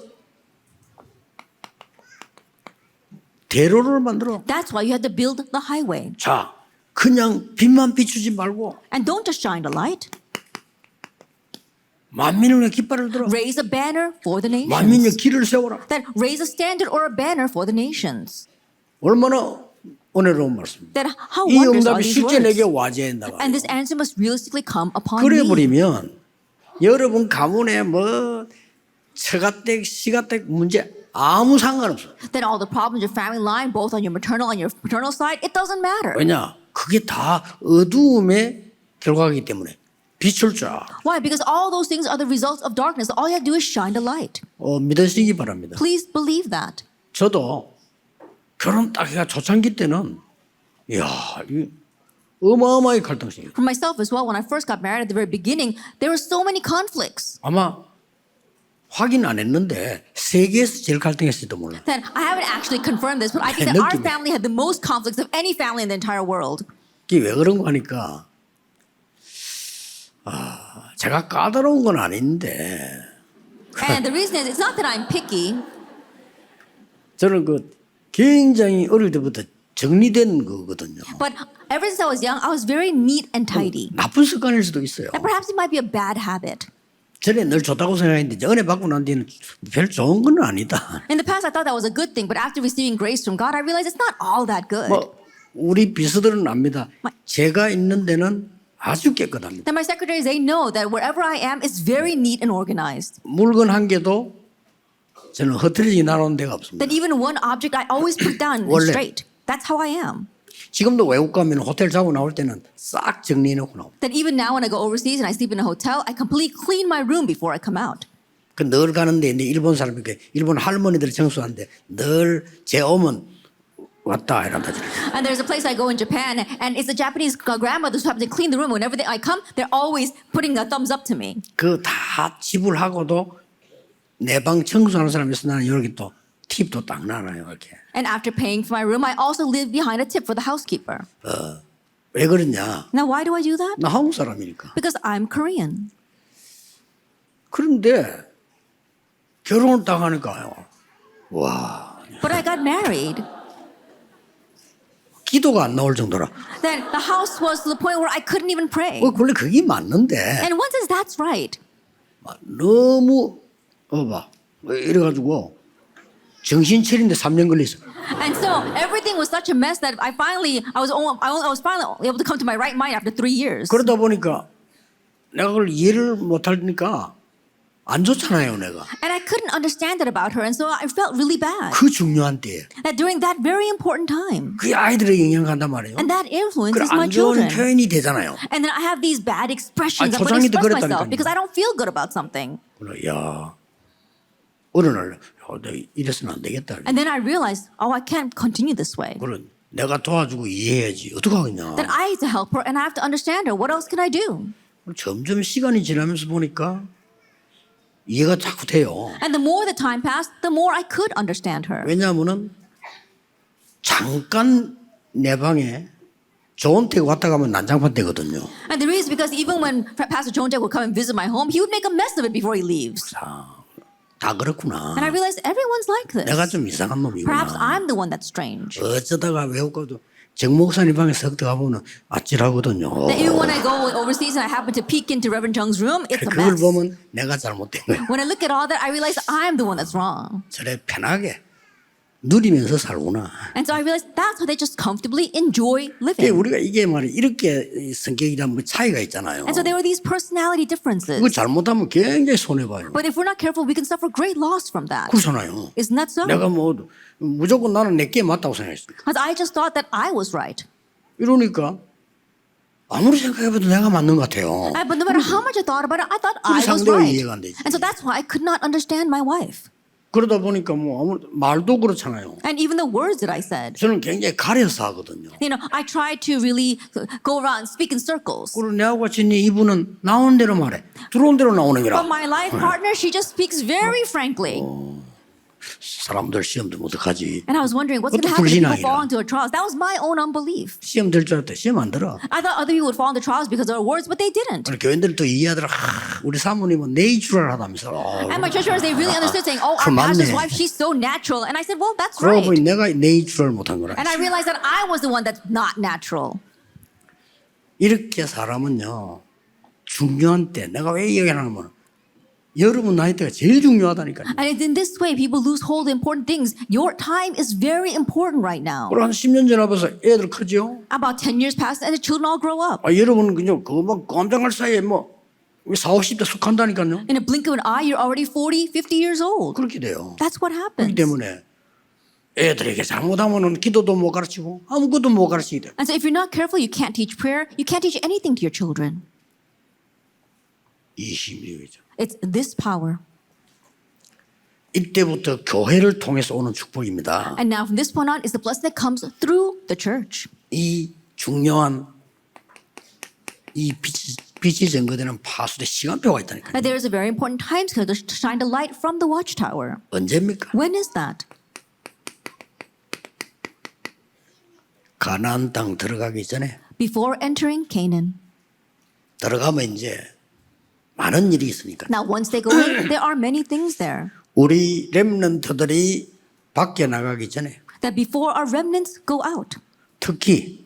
[SPEAKER 1] 대로를 만들어.
[SPEAKER 2] That's why you had to build the highway.
[SPEAKER 1] 자, 그냥 빛만 비추지 말고
[SPEAKER 2] And don't just shine the light.
[SPEAKER 1] 만민을 위해 깃발을 들어.
[SPEAKER 2] Raise a banner for the
[SPEAKER 1] 만민의
[SPEAKER 2] nations.
[SPEAKER 1] 길을 세워라.
[SPEAKER 2] That raise a standard or a banner for the nations.
[SPEAKER 1] 얼마나 은혜로운 말씀입니다.
[SPEAKER 2] That how
[SPEAKER 1] 이
[SPEAKER 2] wondrous are
[SPEAKER 1] 응답이
[SPEAKER 2] these
[SPEAKER 1] 실제 내게
[SPEAKER 2] words.
[SPEAKER 1] 와제한다
[SPEAKER 2] And
[SPEAKER 1] 말이에요.
[SPEAKER 2] this answer must realistically come upon
[SPEAKER 1] 그래
[SPEAKER 2] me.
[SPEAKER 1] 버리면 여러분 가문에 뭐 처가댁, 시가댁 문제 아무 상관없어요.
[SPEAKER 2] Then all the problems your family line, both on your maternal and your paternal side, it doesn't matter.
[SPEAKER 1] 왜냐? 그게 다 어두움의 결과이기 때문에 빛을 쫙
[SPEAKER 2] Why? Because all those things are the results of darkness. All you have to do is shine the light.
[SPEAKER 1] 믿으시기 바랍니다.
[SPEAKER 2] Please believe that.
[SPEAKER 1] 저도 결혼 딱 해가 초창기 때는 이야 이 어마어마하게 갈등식이에요.
[SPEAKER 2] For myself as well, when I first got married at the very beginning, there were so many conflicts
[SPEAKER 1] 아마 확인 안 했는데 세계에서 제일 갈등했을지도 몰라.
[SPEAKER 2] that I haven't actually confirmed this, but I think that our
[SPEAKER 1] 느낌이.
[SPEAKER 2] family had the most conflicts of any family in the entire world.
[SPEAKER 1] 이게 왜 그런 거 하니까 제가 까다로운 건 아닌데
[SPEAKER 2] And the reason is, it's not that I'm picky,
[SPEAKER 1] 저는 그 굉장히 어릴 때부터 정리된 거거든요.
[SPEAKER 2] but ever since I was young, I was very neat and tidy.
[SPEAKER 1] 나쁜 습관일 수도 있어요.
[SPEAKER 2] That perhaps it might be a bad habit.
[SPEAKER 1] 전에 늘 좋다고 생각했는데 이제 은혜 받고 난 뒤에는 별 좋은 건 아니다.
[SPEAKER 2] In the past, I thought that was a good thing, but after receiving grace from God, I realized it's not all that good.
[SPEAKER 1] 뭐 우리 비서들은 압니다. 제가 있는 데는 아주 깨끗합니다.
[SPEAKER 2] Then my secretaries, they know that wherever I am, it's very neat and organized.
[SPEAKER 1] 물건 한 개도 저는 흐트러지게 나놓은 데가 없습니다.
[SPEAKER 2] That even one object I always put down and
[SPEAKER 1] 원래.
[SPEAKER 2] straight. That's how I am.
[SPEAKER 1] 지금도 외국 가면 호텔 자고 나올 때는 싹 정리해놓고 나옵니다.
[SPEAKER 2] That even now when I go overseas and I sleep in a hotel, I completely clean my room before I come out.
[SPEAKER 1] 그 늘 가는데 이제 일본 사람이니까 일본 할머니들이 청소하는데 늘 제 오면 왔다 이런다.
[SPEAKER 2] And there's a place I go in Japan, and it's the Japanese grandmothers who have to clean the room. Whenever I come, they're always putting a thumbs up to me.
[SPEAKER 1] 그 다 지불하고도 내 방 청소하는 사람이 있어 나는 이렇게 또 팁도 딱 나눠요 이렇게.
[SPEAKER 2] And after paying for my room, I also leave behind a tip for the housekeeper.
[SPEAKER 1] 왜 그러냐?
[SPEAKER 2] Now, why do I do that?
[SPEAKER 1] 나 한국 사람이니까.
[SPEAKER 2] Because I'm Korean.
[SPEAKER 1] 그런데 결혼을 딱 하니까요. 와
[SPEAKER 2] But I got married.
[SPEAKER 1] 기도가 안 나올 정도라.
[SPEAKER 2] Then the house was to the point where I couldn't even pray.
[SPEAKER 1] 원래 그게 맞는데
[SPEAKER 2] And one says that's right.
[SPEAKER 1] 너무 봐 이래가지고 정신 차리는데 3년 걸렸어.
[SPEAKER 2] And so everything was such a mess that I was finally able to come to my right mind after 3 years.
[SPEAKER 1] 그러다 보니까 내가 그걸 이해를 못하니까 안 좋잖아요, 내가.
[SPEAKER 2] And I couldn't understand that about her, and so I felt really bad.
[SPEAKER 1] 그 중요한 때에
[SPEAKER 2] That during that very important time,
[SPEAKER 1] 그게 아이들에게 영향을 간단 말이에요.
[SPEAKER 2] and that
[SPEAKER 1] 그래
[SPEAKER 2] influences my
[SPEAKER 1] 안 좋은
[SPEAKER 2] children.
[SPEAKER 1] 표현이 되잖아요.
[SPEAKER 2] And then I have these bad expressions. I
[SPEAKER 1] 조상이도
[SPEAKER 2] express myself
[SPEAKER 1] 그랬다니까요.
[SPEAKER 2] because I don't feel good about something.
[SPEAKER 1] 그래, 야 어느 날 내가 이래서는 안 되겠다.
[SPEAKER 2] And then I realized, oh, I can't continue this way.
[SPEAKER 1] 그래 내가 도와주고 이해해야지. 어떡하겠냐.
[SPEAKER 2] Then I have to help her, and I have to understand her. What else can I do?
[SPEAKER 1] 점점 시간이 지나면서 보니까 이해가 자꾸 돼요.
[SPEAKER 2] And the more the time passed, the more I could understand her.
[SPEAKER 1] 왜냐하면은 잠깐 내 방에 좋은 때가 왔다 가면 난장판 되거든요.
[SPEAKER 2] And the reason is because even when Pastor Chonjae would come and visit my home, he would make a mess of it before he leaves.
[SPEAKER 1] 다 그렇구나.
[SPEAKER 2] And I realized everyone's like
[SPEAKER 1] 내가
[SPEAKER 2] this.
[SPEAKER 1] 좀 이상한
[SPEAKER 2] Perhaps
[SPEAKER 1] 놈이구나.
[SPEAKER 2] I'm the one that's strange.
[SPEAKER 1] 어쩌다가 외국 가도 정 목사님 방에 석 들어가보면 아찔하거든요.
[SPEAKER 2] That even when I go overseas and I happen to peek into Reverend Jung's room, it's a
[SPEAKER 1] 그걸
[SPEAKER 2] mess.
[SPEAKER 1] 보면 내가 잘못된 거예요.
[SPEAKER 2] When I look at all that, I realize I'm the one that's wrong.
[SPEAKER 1] 저래 편하게 누리면서 살구나.
[SPEAKER 2] And so I realized that's how they just comfortably enjoy
[SPEAKER 1] 이게
[SPEAKER 2] living.
[SPEAKER 1] 우리가 이게 말이야 이렇게 성격이란 뭐 차이가 있잖아요.
[SPEAKER 2] And so there were these personality differences.
[SPEAKER 1] 그거 잘못하면 굉장히 손해봐요.
[SPEAKER 2] But if we're not careful, we can suffer great loss from that.
[SPEAKER 1] 그렇잖아요.
[SPEAKER 2] Isn't that so?
[SPEAKER 1] 내가 뭐 무조건 나는 내게 맞다고 생각했어.
[SPEAKER 2] Because I just thought that I was right.
[SPEAKER 1] 이러니까 아무리 생각해봐도 내가 맞는 것 같아요.
[SPEAKER 2] But no matter how much I thought about it, I thought I was
[SPEAKER 1] 상대가
[SPEAKER 2] right.
[SPEAKER 1] 이해가 안 되지.
[SPEAKER 2] And so that's why I could not understand my wife.
[SPEAKER 1] 그러다 보니까 뭐 아무 말도 그렇잖아요.
[SPEAKER 2] And even the words that I said.
[SPEAKER 1] 저는 굉장히 가려서 하거든요.
[SPEAKER 2] You know, I tried to really go around and speak in circles.
[SPEAKER 1] 그리고 내하고 같이 있는 이분은 나오는 대로 말해. 들어온 대로 나오는
[SPEAKER 2] But
[SPEAKER 1] 거라.
[SPEAKER 2] my life partner, she just speaks very frankly.
[SPEAKER 1] 사람들 시험 들면 어떡하지?
[SPEAKER 2] And I was wondering, what's going to
[SPEAKER 1] 그것도
[SPEAKER 2] happen if people
[SPEAKER 1] 불신앙이라.
[SPEAKER 2] fall into a trials? That was my own unbelief.
[SPEAKER 1] 시험 들 줄 알았대. 시험 안 들어.
[SPEAKER 2] I thought other people would fall into trials because of their words, but they didn't.
[SPEAKER 1] 그래서 교인들이 또 이해하더라. 우리 사모님은 내추럴 하다면서.
[SPEAKER 2] And my church members, they really understood saying, oh, our
[SPEAKER 1] 그 맞네.
[SPEAKER 2] pastor's wife, she's so natural. And I said, well, that's
[SPEAKER 1] 그러고 보니
[SPEAKER 2] right.
[SPEAKER 1] 내가 내추럴 못한 거라.
[SPEAKER 2] And I realized that I was the one that's not natural.
[SPEAKER 1] 이렇게 사람은요. 중요한 때 내가 왜 얘기하냐면 여러분 나이대가 제일 중요하다니까요.
[SPEAKER 2] And in this way, people lose hold of important things. Your time is very important right now.
[SPEAKER 1] 그리고 한 10년 지나면서 애들 크죠.
[SPEAKER 2] About 10 years pass and the children all grow up.
[SPEAKER 1] 여러분은 그냥 그만 깜짝할 사이에 뭐 40, 50대 속한다니까요.
[SPEAKER 2] In a blink of an eye, you're already 40, 50 years old.
[SPEAKER 1] 그렇게 돼요.
[SPEAKER 2] That's what
[SPEAKER 1] 그렇기
[SPEAKER 2] happens.
[SPEAKER 1] 때문에 애들에게 잘못하면은 기도도 못 가르치고 아무것도 못 가르치게 돼.
[SPEAKER 2] And so if you're not careful, you can't teach prayer. You can't teach anything to your children.
[SPEAKER 1] 이 힘이죠.
[SPEAKER 2] It's this power.
[SPEAKER 1] 이때부터 교회를 통해서 오는 축복입니다.
[SPEAKER 2] And now from this point on is the blessing that comes through the church.
[SPEAKER 1] 이 중요한 이 빛이 전거되는 파수의 시간표가 있다니까요.
[SPEAKER 2] Now there is a very important time schedule to shine the light from the watchtower.
[SPEAKER 1] 언제입니까?
[SPEAKER 2] When is that?
[SPEAKER 1] 가나안 땅 들어가기 전에
[SPEAKER 2] Before entering Canaan.
[SPEAKER 1] 들어가면 이제 많은 일이 있으니까
[SPEAKER 2] Now once they go in, there are many things there.
[SPEAKER 1] 우리 렘넌트들이 밖에 나가기 전에
[SPEAKER 2] That before our remnants go out.
[SPEAKER 1] 특히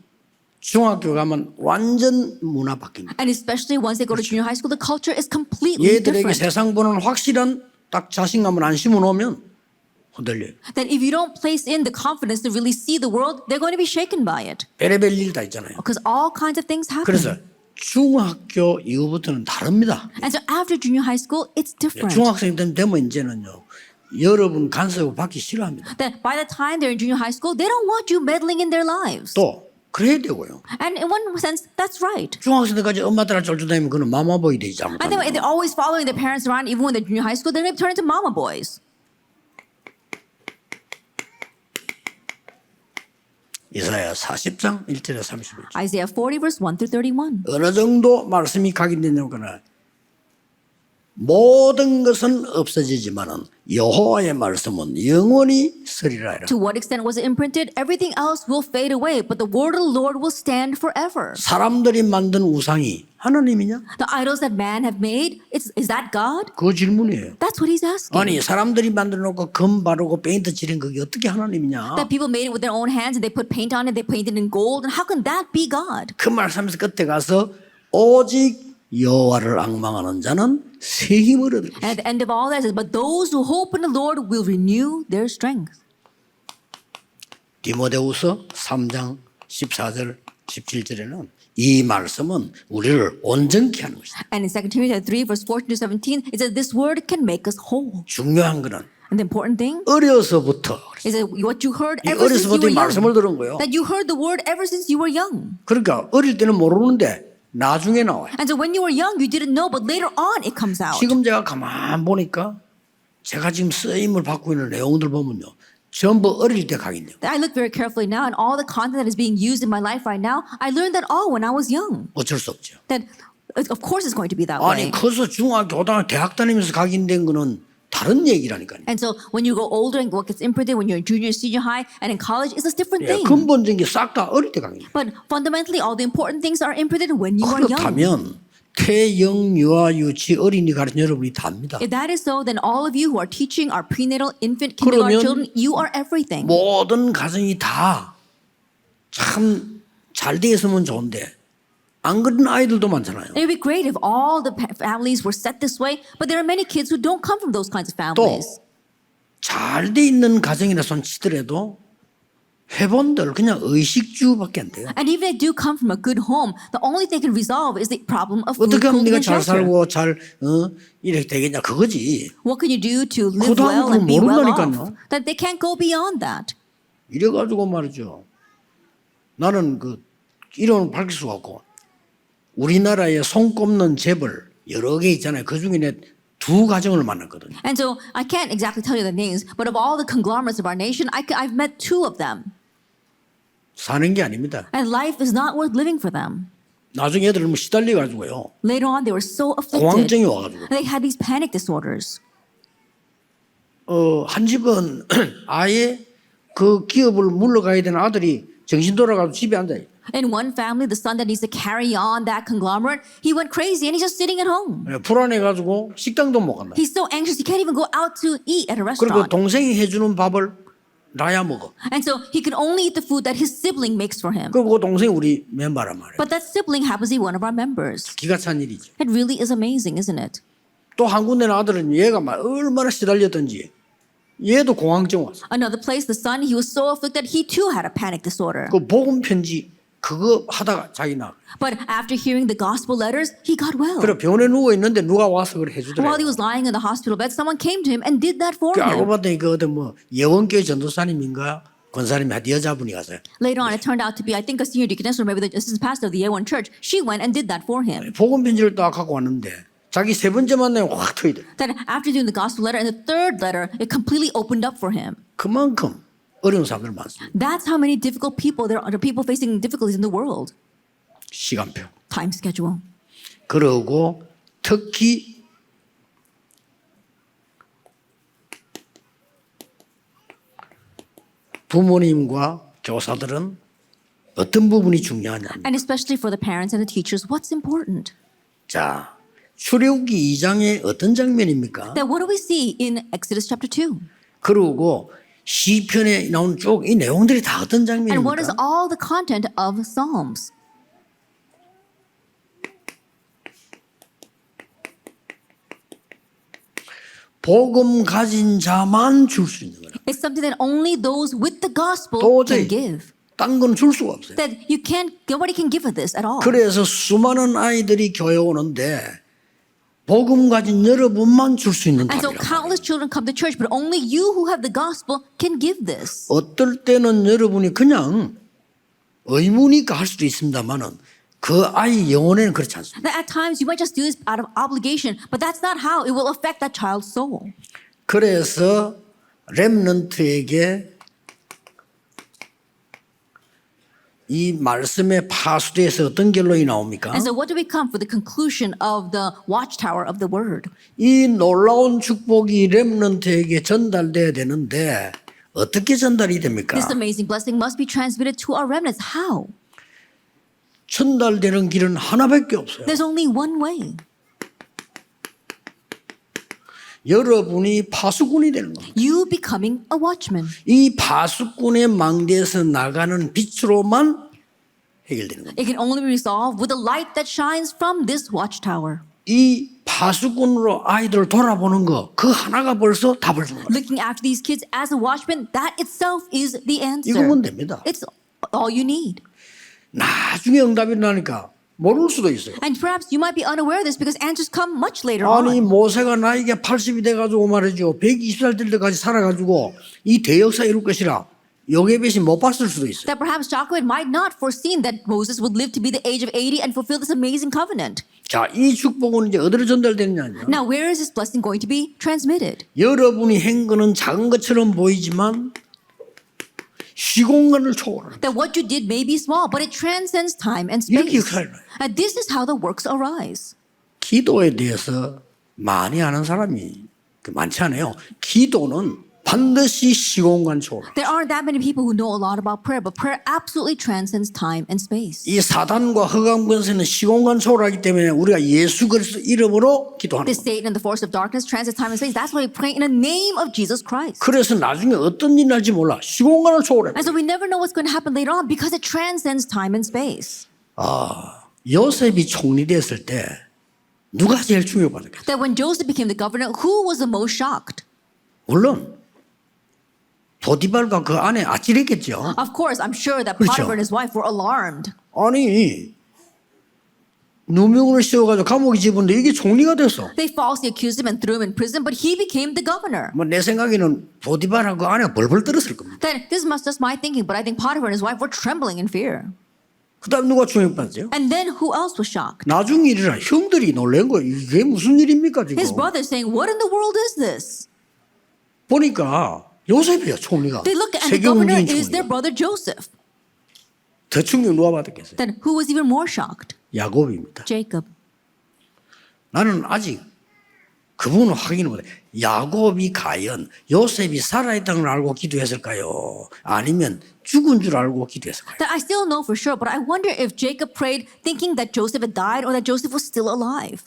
[SPEAKER 1] 중학교 가면 완전 문화 바뀝니다.
[SPEAKER 2] And especially once they go to junior high school, the culture is completely
[SPEAKER 1] 얘들에게
[SPEAKER 2] different.
[SPEAKER 1] 세상 보는 확실한 딱 자신감을 안 심어놓으면 흔들려요.
[SPEAKER 2] That if you don't place in the confidence to really see the world, they're going to be shaken by it.
[SPEAKER 1] 별의별 일 다 있잖아요.
[SPEAKER 2] Because all kinds of things happen.
[SPEAKER 1] 그래서 중학교 이후부터는 다릅니다.
[SPEAKER 2] And so after junior high school, it's different.
[SPEAKER 1] 중학생 되면 이제는요. 여러분 간섭을 받기 싫어합니다.
[SPEAKER 2] That by the time they're in junior high school, they don't want you meddling in their lives.
[SPEAKER 1] 또 그래야 되고요.
[SPEAKER 2] And in one sense, that's right.
[SPEAKER 1] 중학생 때까지 엄마 따라 쫄쫄다니면 그는 마마보이 되지
[SPEAKER 2] And then
[SPEAKER 1] 않을까.
[SPEAKER 2] they're always following their parents around, even when they're junior high school, they're going to turn into mama boys.
[SPEAKER 1] 이사야 40장 1절에 31절.
[SPEAKER 2] Isaiah 40 verse 1 through 31.
[SPEAKER 1] 어느 정도 말씀이 각인되냐면 모든 것은 없어지지만은 여호와의 말씀은 영원히 서리라.
[SPEAKER 2] To what extent was it imprinted? Everything else will fade away, but the word of the Lord will stand forever.
[SPEAKER 1] 사람들이 만든 우상이 하나님이냐?
[SPEAKER 2] The idols that man have made, is that God?
[SPEAKER 1] 그 질문이에요.
[SPEAKER 2] That's what he's asking.
[SPEAKER 1] 아니 사람들이 만들어 놓고 금 바르고 페인트 칠한 그게 어떻게 하나님이냐?
[SPEAKER 2] That people made it with their own hands and they put paint on it, they painted in gold, and how can that be God?
[SPEAKER 1] 그 말씀에서 끝에 가서 오직 여호와를 앙망하는 자는 새 힘을 얻을
[SPEAKER 2] And at the end of all that it says, but those who hope in the Lord will renew their strength.
[SPEAKER 1] 디모데후서 3장 14절 17절에는 이 말씀은 우리를 온전케 하는 것이다.
[SPEAKER 2] And in 2 Timothy 3 verse 14 to 17, it says this word can make us whole.
[SPEAKER 1] 중요한 거는
[SPEAKER 2] And the important thing
[SPEAKER 1] 어려서부터
[SPEAKER 2] is that what you heard
[SPEAKER 1] 이
[SPEAKER 2] ever since you
[SPEAKER 1] 어려서부터
[SPEAKER 2] were
[SPEAKER 1] 이 말씀을
[SPEAKER 2] young.
[SPEAKER 1] 들은 거예요.
[SPEAKER 2] That you heard the word ever since you were young.
[SPEAKER 1] 그러니까 어릴 때는 모르는데 나중에 나와요.
[SPEAKER 2] And so when you were young, you didn't know, but later on it comes out.
[SPEAKER 1] 지금 제가 가만 보니까 제가 지금 쓰임을 받고 있는 내용들 보면요. 전부 어릴 때 각인돼요.
[SPEAKER 2] I look very carefully now, and all the content that is being used in my life right now, I learned that all when I was young.
[SPEAKER 1] 어쩔 수 없죠.
[SPEAKER 2] That of course it's going to be that
[SPEAKER 1] 아니
[SPEAKER 2] way.
[SPEAKER 1] 커서 중학교, 고등학교, 대학 다니면서 각인된 거는 다른 얘기라니까요.
[SPEAKER 2] And so when you go older and what gets imprinted when you're in junior, senior high, and in college, is a different
[SPEAKER 1] 예,
[SPEAKER 2] thing.
[SPEAKER 1] 근본적인 게 싹 다 어릴 때 각인돼요.
[SPEAKER 2] But fundamentally, all the important things are imprinted when you are young.
[SPEAKER 1] 그렇다면 태영, 유아, 유치, 어린이 가르친 여러분이 답니다.
[SPEAKER 2] If that is so, then all of you who are teaching our prenatal, infant, kindergarten
[SPEAKER 1] 그러면
[SPEAKER 2] children, you are everything.
[SPEAKER 1] 모든 가정이 다 참 잘 돼 있으면 좋은데 안 그런 아이들도 많잖아요.
[SPEAKER 2] It would be great if all the families were set this way, but there are many kids who don't come from those kinds of
[SPEAKER 1] 또
[SPEAKER 2] families.
[SPEAKER 1] 잘 돼 있는 가정이라 손 치더라도 회본들 그냥 의식주밖에 안 돼요.
[SPEAKER 2] And even if they do come from a good home, the only thing they can resolve is the problem of food,
[SPEAKER 1] 어떻게 하면 네가
[SPEAKER 2] clothing, and
[SPEAKER 1] 잘
[SPEAKER 2] shelter.
[SPEAKER 1] 살고 잘 이렇게 되겠냐 그거지.
[SPEAKER 2] What can you do to live
[SPEAKER 1] 그다음
[SPEAKER 2] well
[SPEAKER 1] 그건
[SPEAKER 2] and be well
[SPEAKER 1] 모른다니까요.
[SPEAKER 2] off? That they can't go beyond that.
[SPEAKER 1] 이래가지고 말이죠. 나는 그 이름을 밝힐 수가 없고 우리나라에 손 꼽는 재벌 여러 개 있잖아요. 그 중에 내 두 가정을 만났거든요.
[SPEAKER 2] And so I can't exactly tell you the names, but of all the conglomerates of our nation, I've met two of them.
[SPEAKER 1] 사는 게 아닙니다.
[SPEAKER 2] And life is not worth living for them.
[SPEAKER 1] 나중에 애들 뭐 시달려 가지고요.
[SPEAKER 2] Later on, they were so
[SPEAKER 1] 공황증이
[SPEAKER 2] afflicted.
[SPEAKER 1] 와가지고
[SPEAKER 2] They had these panic disorders.
[SPEAKER 1] 한 집은 아예 그 기업을 물러가야 되는 아들이 정신 돌아가서 집에 앉아 있어요.
[SPEAKER 2] In one family, the son that needs to carry on that conglomerate, he went crazy and he's just sitting at home.
[SPEAKER 1] 불안해 가지고 식당도 못 간다.
[SPEAKER 2] He's so anxious he can't even go out to eat at a
[SPEAKER 1] 그리고
[SPEAKER 2] restaurant.
[SPEAKER 1] 동생이 해주는 밥을 나야 먹어.
[SPEAKER 2] And so he can only eat the food that his sibling makes for him.
[SPEAKER 1] 그리고 그 동생이 우리 멤버란 말이에요.
[SPEAKER 2] But that sibling happens to be one of our members.
[SPEAKER 1] 기가 찬 일이죠.
[SPEAKER 2] It really is amazing, isn't it?
[SPEAKER 1] 또 한 군데는 아들은 얘가 막 얼마나 시달렸던지 얘도 공황증 왔어.
[SPEAKER 2] Another place, the son, he was so afflicted, he too had a panic disorder.
[SPEAKER 1] 그 복음 편지 그거 하다가 자기 나.
[SPEAKER 2] But after hearing the gospel letters, he got well.
[SPEAKER 1] 그래 병원에 누워 있는데 누가 와서 그걸
[SPEAKER 2] While he
[SPEAKER 1] 해주더래.
[SPEAKER 2] was lying in the hospital bed, someone came to him and did that for
[SPEAKER 1] 그 알고
[SPEAKER 2] him.
[SPEAKER 1] 봤더니 그 어떤 뭐 예원교회 전도사님인가 권사님이 한 여자분이 가서
[SPEAKER 2] Later on, it turned out to be, I think, a senior deaconess or maybe the assistant pastor of the Yeowon church. She went and did that for him.
[SPEAKER 1] 복음 편지를 딱 갖고 왔는데 자기 세 번째 만나면 확 터이더래.
[SPEAKER 2] Then after doing the gospel letter and the third letter, it completely opened up for him.
[SPEAKER 1] 그만큼 어려운 사람들 많습니다.
[SPEAKER 2] That's how many difficult people there are people facing difficulties in the world.
[SPEAKER 1] 시간표.
[SPEAKER 2] Time schedule.
[SPEAKER 1] 그러고 특히 부모님과 교사들은 어떤 부분이 중요하냐.
[SPEAKER 2] And especially for the parents and the teachers, what's important?
[SPEAKER 1] 자, 출애굽기 2장의 어떤 장면입니까?
[SPEAKER 2] That what do we see in Exodus chapter 2?
[SPEAKER 1] 그리고 시편에 나온 쭉 이 내용들이 다 어떤
[SPEAKER 2] And what is
[SPEAKER 1] 장면입니까?
[SPEAKER 2] all the content of Psalms?
[SPEAKER 1] 복음 가진 자만 줄 수 있는 거라.
[SPEAKER 2] It's something that only those with the gospel
[SPEAKER 1] 도저히
[SPEAKER 2] can give.
[SPEAKER 1] 딴 건 줄 수가 없어요.
[SPEAKER 2] That you can't, nobody can give of this at all.
[SPEAKER 1] 그래서 수많은 아이들이 교회 오는데 복음 가진 여러분만 줄 수 있는
[SPEAKER 2] And so
[SPEAKER 1] 답이란
[SPEAKER 2] countless children come to church, but only you who have the gospel can give this.
[SPEAKER 1] 어떨 때는 여러분이 그냥 의무니까 할 수도 있습니다만은 그 아이 영혼에는 그렇지 않습니다.
[SPEAKER 2] That at times you might just do this out of obligation, but that's not how it will affect that child's soul.
[SPEAKER 1] 그래서 렘넌트에게 이 말씀의 파수대에서 어떤 결론이 나옵니까?
[SPEAKER 2] And so what do we come for the conclusion of the watchtower of the word?
[SPEAKER 1] 이 놀라운 축복이 렘넌트에게 전달돼야 되는데 어떻게 전달이 됩니까?
[SPEAKER 2] This amazing blessing must be transmitted to our remnants. How?
[SPEAKER 1] 전달되는 길은 하나밖에 없어요.
[SPEAKER 2] There's only one way.
[SPEAKER 1] 여러분이 파수꾼이 되는 겁니다.
[SPEAKER 2] You becoming a watchman.
[SPEAKER 1] 이 파수꾼의 망대에서 나가는 빛으로만 해결되는 겁니다.
[SPEAKER 2] It can only be resolved with the light that shines from this watchtower.
[SPEAKER 1] 이 파수꾼으로 아이들을 돌아보는 거 그 하나가 벌써 답을 주는 거예요.
[SPEAKER 2] Looking after these kids as a watchman, that itself is the answer.
[SPEAKER 1] 이거면 됩니다.
[SPEAKER 2] It's all you need.
[SPEAKER 1] 나중에 응답이 나니까 모를 수도 있어요.
[SPEAKER 2] And perhaps you might be unaware of this because answers come much later
[SPEAKER 1] 아니
[SPEAKER 2] on.
[SPEAKER 1] 모세가 나이가 80이 돼가지고 말이죠. 120살 될 때까지 살아가지고 이 대역사 이룰 것이라 요게벳이 못 봤을 수도 있어요.
[SPEAKER 2] That perhaps Jochebed might not foreseen that Moses would live to be the age of 80 and fulfill this amazing covenant.
[SPEAKER 1] 자, 이 축복은 이제 어디로 전달되느냐요.
[SPEAKER 2] Now, where is this blessing going to be transmitted?
[SPEAKER 1] 여러분이 한 거는 작은 것처럼 보이지만 시공간을 초월합니다.
[SPEAKER 2] That what you did may be small, but it transcends time and
[SPEAKER 1] 이렇게
[SPEAKER 2] space.
[SPEAKER 1] 역할을 해요.
[SPEAKER 2] And this is how the works arise.
[SPEAKER 1] 기도에 대해서 많이 아는 사람이 많지 않아요. 기도는 반드시 시공간 초월.
[SPEAKER 2] There aren't that many people who know a lot about prayer, but prayer absolutely transcends time and space.
[SPEAKER 1] 이 사단과 흑암 권세는 시공간 초월하기 때문에 우리가 예수 그리스도 이름으로 기도하는
[SPEAKER 2] The
[SPEAKER 1] 겁니다.
[SPEAKER 2] Satan and the force of darkness transcends time and space. That's why we pray in the name of Jesus Christ.
[SPEAKER 1] 그래서 나중에 어떤 일이 날지 몰라. 시공간을 초월해.
[SPEAKER 2] And so we never know what's going to happen later on because it transcends time and space.
[SPEAKER 1] 요셉이 총리 됐을 때 누가 제일 충격받았겠어요?
[SPEAKER 2] That when Joseph became the governor, who was the most shocked?
[SPEAKER 1] 물론 보디발과 그 아내 아찔했겠죠.
[SPEAKER 2] Of course, I'm sure that
[SPEAKER 1] 그렇죠.
[SPEAKER 2] Potiphar and his wife were alarmed.
[SPEAKER 1] 아니 누명을 씌워가지고 감옥에 집었는데 이게 총리가 됐어.
[SPEAKER 2] They falsely accused him and threw him in prison, but he became the governor.
[SPEAKER 1] 뭐 내 생각에는 보디발하고 아내가 벌벌 떨었을 겁니다.
[SPEAKER 2] Then this must just my thinking, but I think Potiphar and his wife were trembling in fear.
[SPEAKER 1] 그다음 누가 충격받았어요?
[SPEAKER 2] And then who else was shocked?
[SPEAKER 1] 나중에 일이라 형들이 놀란 거예요. 이게 무슨 일입니까 지금?
[SPEAKER 2] His brothers saying, "What in the world is this?"
[SPEAKER 1] 보니까 요셉이야 총리가.
[SPEAKER 2] They look and the
[SPEAKER 1] 세계
[SPEAKER 2] governor
[SPEAKER 1] 움직인
[SPEAKER 2] is their
[SPEAKER 1] 총리가.
[SPEAKER 2] brother Joseph.
[SPEAKER 1] 더 충격 누가 받았겠어요?
[SPEAKER 2] Then who was even more shocked?
[SPEAKER 1] 야곱입니다.
[SPEAKER 2] Jacob.
[SPEAKER 1] 나는 아직 그 부분은 확인을 못해. 야곱이 과연 요셉이 살아있다는 걸 알고 기도했을까요? 아니면 죽은 줄 알고 기도했을까요?
[SPEAKER 2] That I still know for sure, but I wonder if Jacob prayed thinking that Joseph had died or that Joseph was still alive.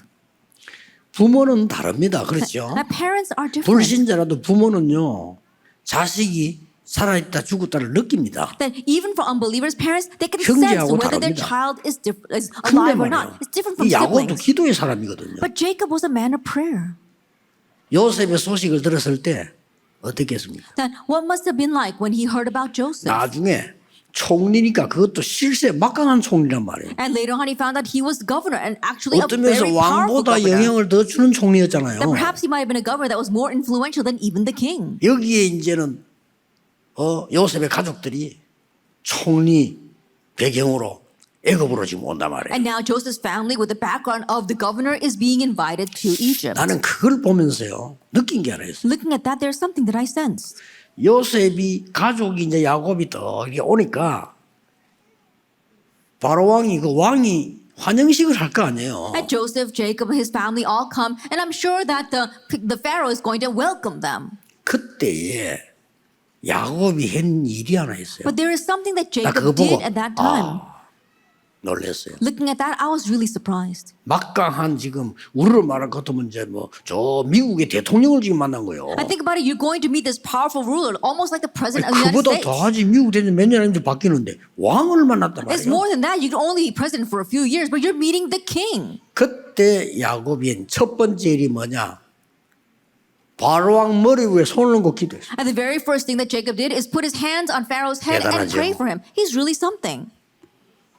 [SPEAKER 1] 부모는 다릅니다. 그렇죠?
[SPEAKER 2] That parents are different.
[SPEAKER 1] 불신자라도 부모는요 자식이 살아있다 죽었다를 느낍니다.
[SPEAKER 2] That even for unbelievers, parents they can sense
[SPEAKER 1] 형제하고
[SPEAKER 2] whether their
[SPEAKER 1] 다릅니다.
[SPEAKER 2] child is
[SPEAKER 1] 근데
[SPEAKER 2] alive or
[SPEAKER 1] 말이에요.
[SPEAKER 2] not. It's different from
[SPEAKER 1] 이 야곱도
[SPEAKER 2] siblings.
[SPEAKER 1] 기도의 사람이거든요.
[SPEAKER 2] But Jacob was a man of prayer.
[SPEAKER 1] 요셉의 소식을 들었을 때 어떻게 했습니까?
[SPEAKER 2] Then what must have been like when he heard about Joseph?
[SPEAKER 1] 나중에 총리니까 그것도 실세 막강한 총리란 말이에요.
[SPEAKER 2] And later on, he found that he was governor and actually a
[SPEAKER 1] 어떤 면에서
[SPEAKER 2] very powerful
[SPEAKER 1] 왕보다
[SPEAKER 2] governor.
[SPEAKER 1] 영향을 더 주는 총리였잖아요.
[SPEAKER 2] That perhaps he might have been a governor that was more influential than even the king.
[SPEAKER 1] 여기에 이제는 요셉의 가족들이 총리 배경으로 애굽으로 지금 온단 말이에요.
[SPEAKER 2] And now Joseph's family, with the background of the governor, is being invited to Egypt.
[SPEAKER 1] 나는 그걸 보면서요 느낀 게 하나 있어요.
[SPEAKER 2] Looking at that, there's something that I sensed.
[SPEAKER 1] 요셉이 가족이 이제 야곱이 또 이게 오니까 바로 왕이 그 왕이 환영식을 할 거 아니에요.
[SPEAKER 2] And Joseph, Jacob, and his family all come, and I'm sure that the Pharaoh is going to welcome them.
[SPEAKER 1] 그때에 야곱이 한 일이 하나 있어요.
[SPEAKER 2] But there is something that
[SPEAKER 1] 나
[SPEAKER 2] Jacob
[SPEAKER 1] 그거 보고
[SPEAKER 2] did at that time.
[SPEAKER 1] 놀랐어요.
[SPEAKER 2] Looking at that, I was really surprised.
[SPEAKER 1] 막강한 지금 우리로 말할 것 같으면 이제 뭐 저 미국의 대통령을 지금 만난 거예요.
[SPEAKER 2] I think about it, you're going to meet this powerful ruler, almost like the president of the United
[SPEAKER 1] 그보다
[SPEAKER 2] States.
[SPEAKER 1] 더하지 미국 대통령 몇 년 했는데 바뀌는데 왕을 만났단
[SPEAKER 2] It's
[SPEAKER 1] 말이에요.
[SPEAKER 2] more than that. You can only be president for a few years, but you're meeting the king.
[SPEAKER 1] 그때 야곱이 한 첫 번째 일이 뭐냐? 바로 왕 머리 위에 손을 얹고 기도했어요.
[SPEAKER 2] And the very first thing that Jacob did is put his hands on Pharaoh's head and
[SPEAKER 1] 대단하죠.
[SPEAKER 2] pray for him. He's really something.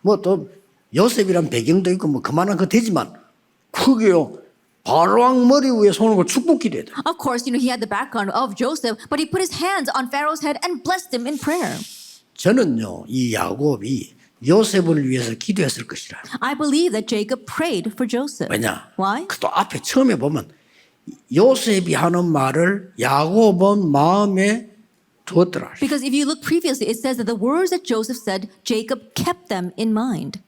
[SPEAKER 1] 뭐 또 요셉이란 배경도 있고 뭐 그만한 거 되지만 그게요 바로 왕 머리 위에 손을 얹고 축복 기도해야 돼.
[SPEAKER 2] Of course, he had the background of Joseph, but he put his hands on Pharaoh's head and blessed him in prayer.
[SPEAKER 1] 저는요 이 야곱이 요셉을 위해서 기도했을 것이라.
[SPEAKER 2] I believe that Jacob prayed for Joseph.
[SPEAKER 1] 왜냐?
[SPEAKER 2] Why?
[SPEAKER 1] 또 앞에 처음에 보면 요셉이 하는 말을 야곱은 마음에 두었더라.
[SPEAKER 2] Because if you look previously, it says that the words that Joseph said, Jacob kept them in mind.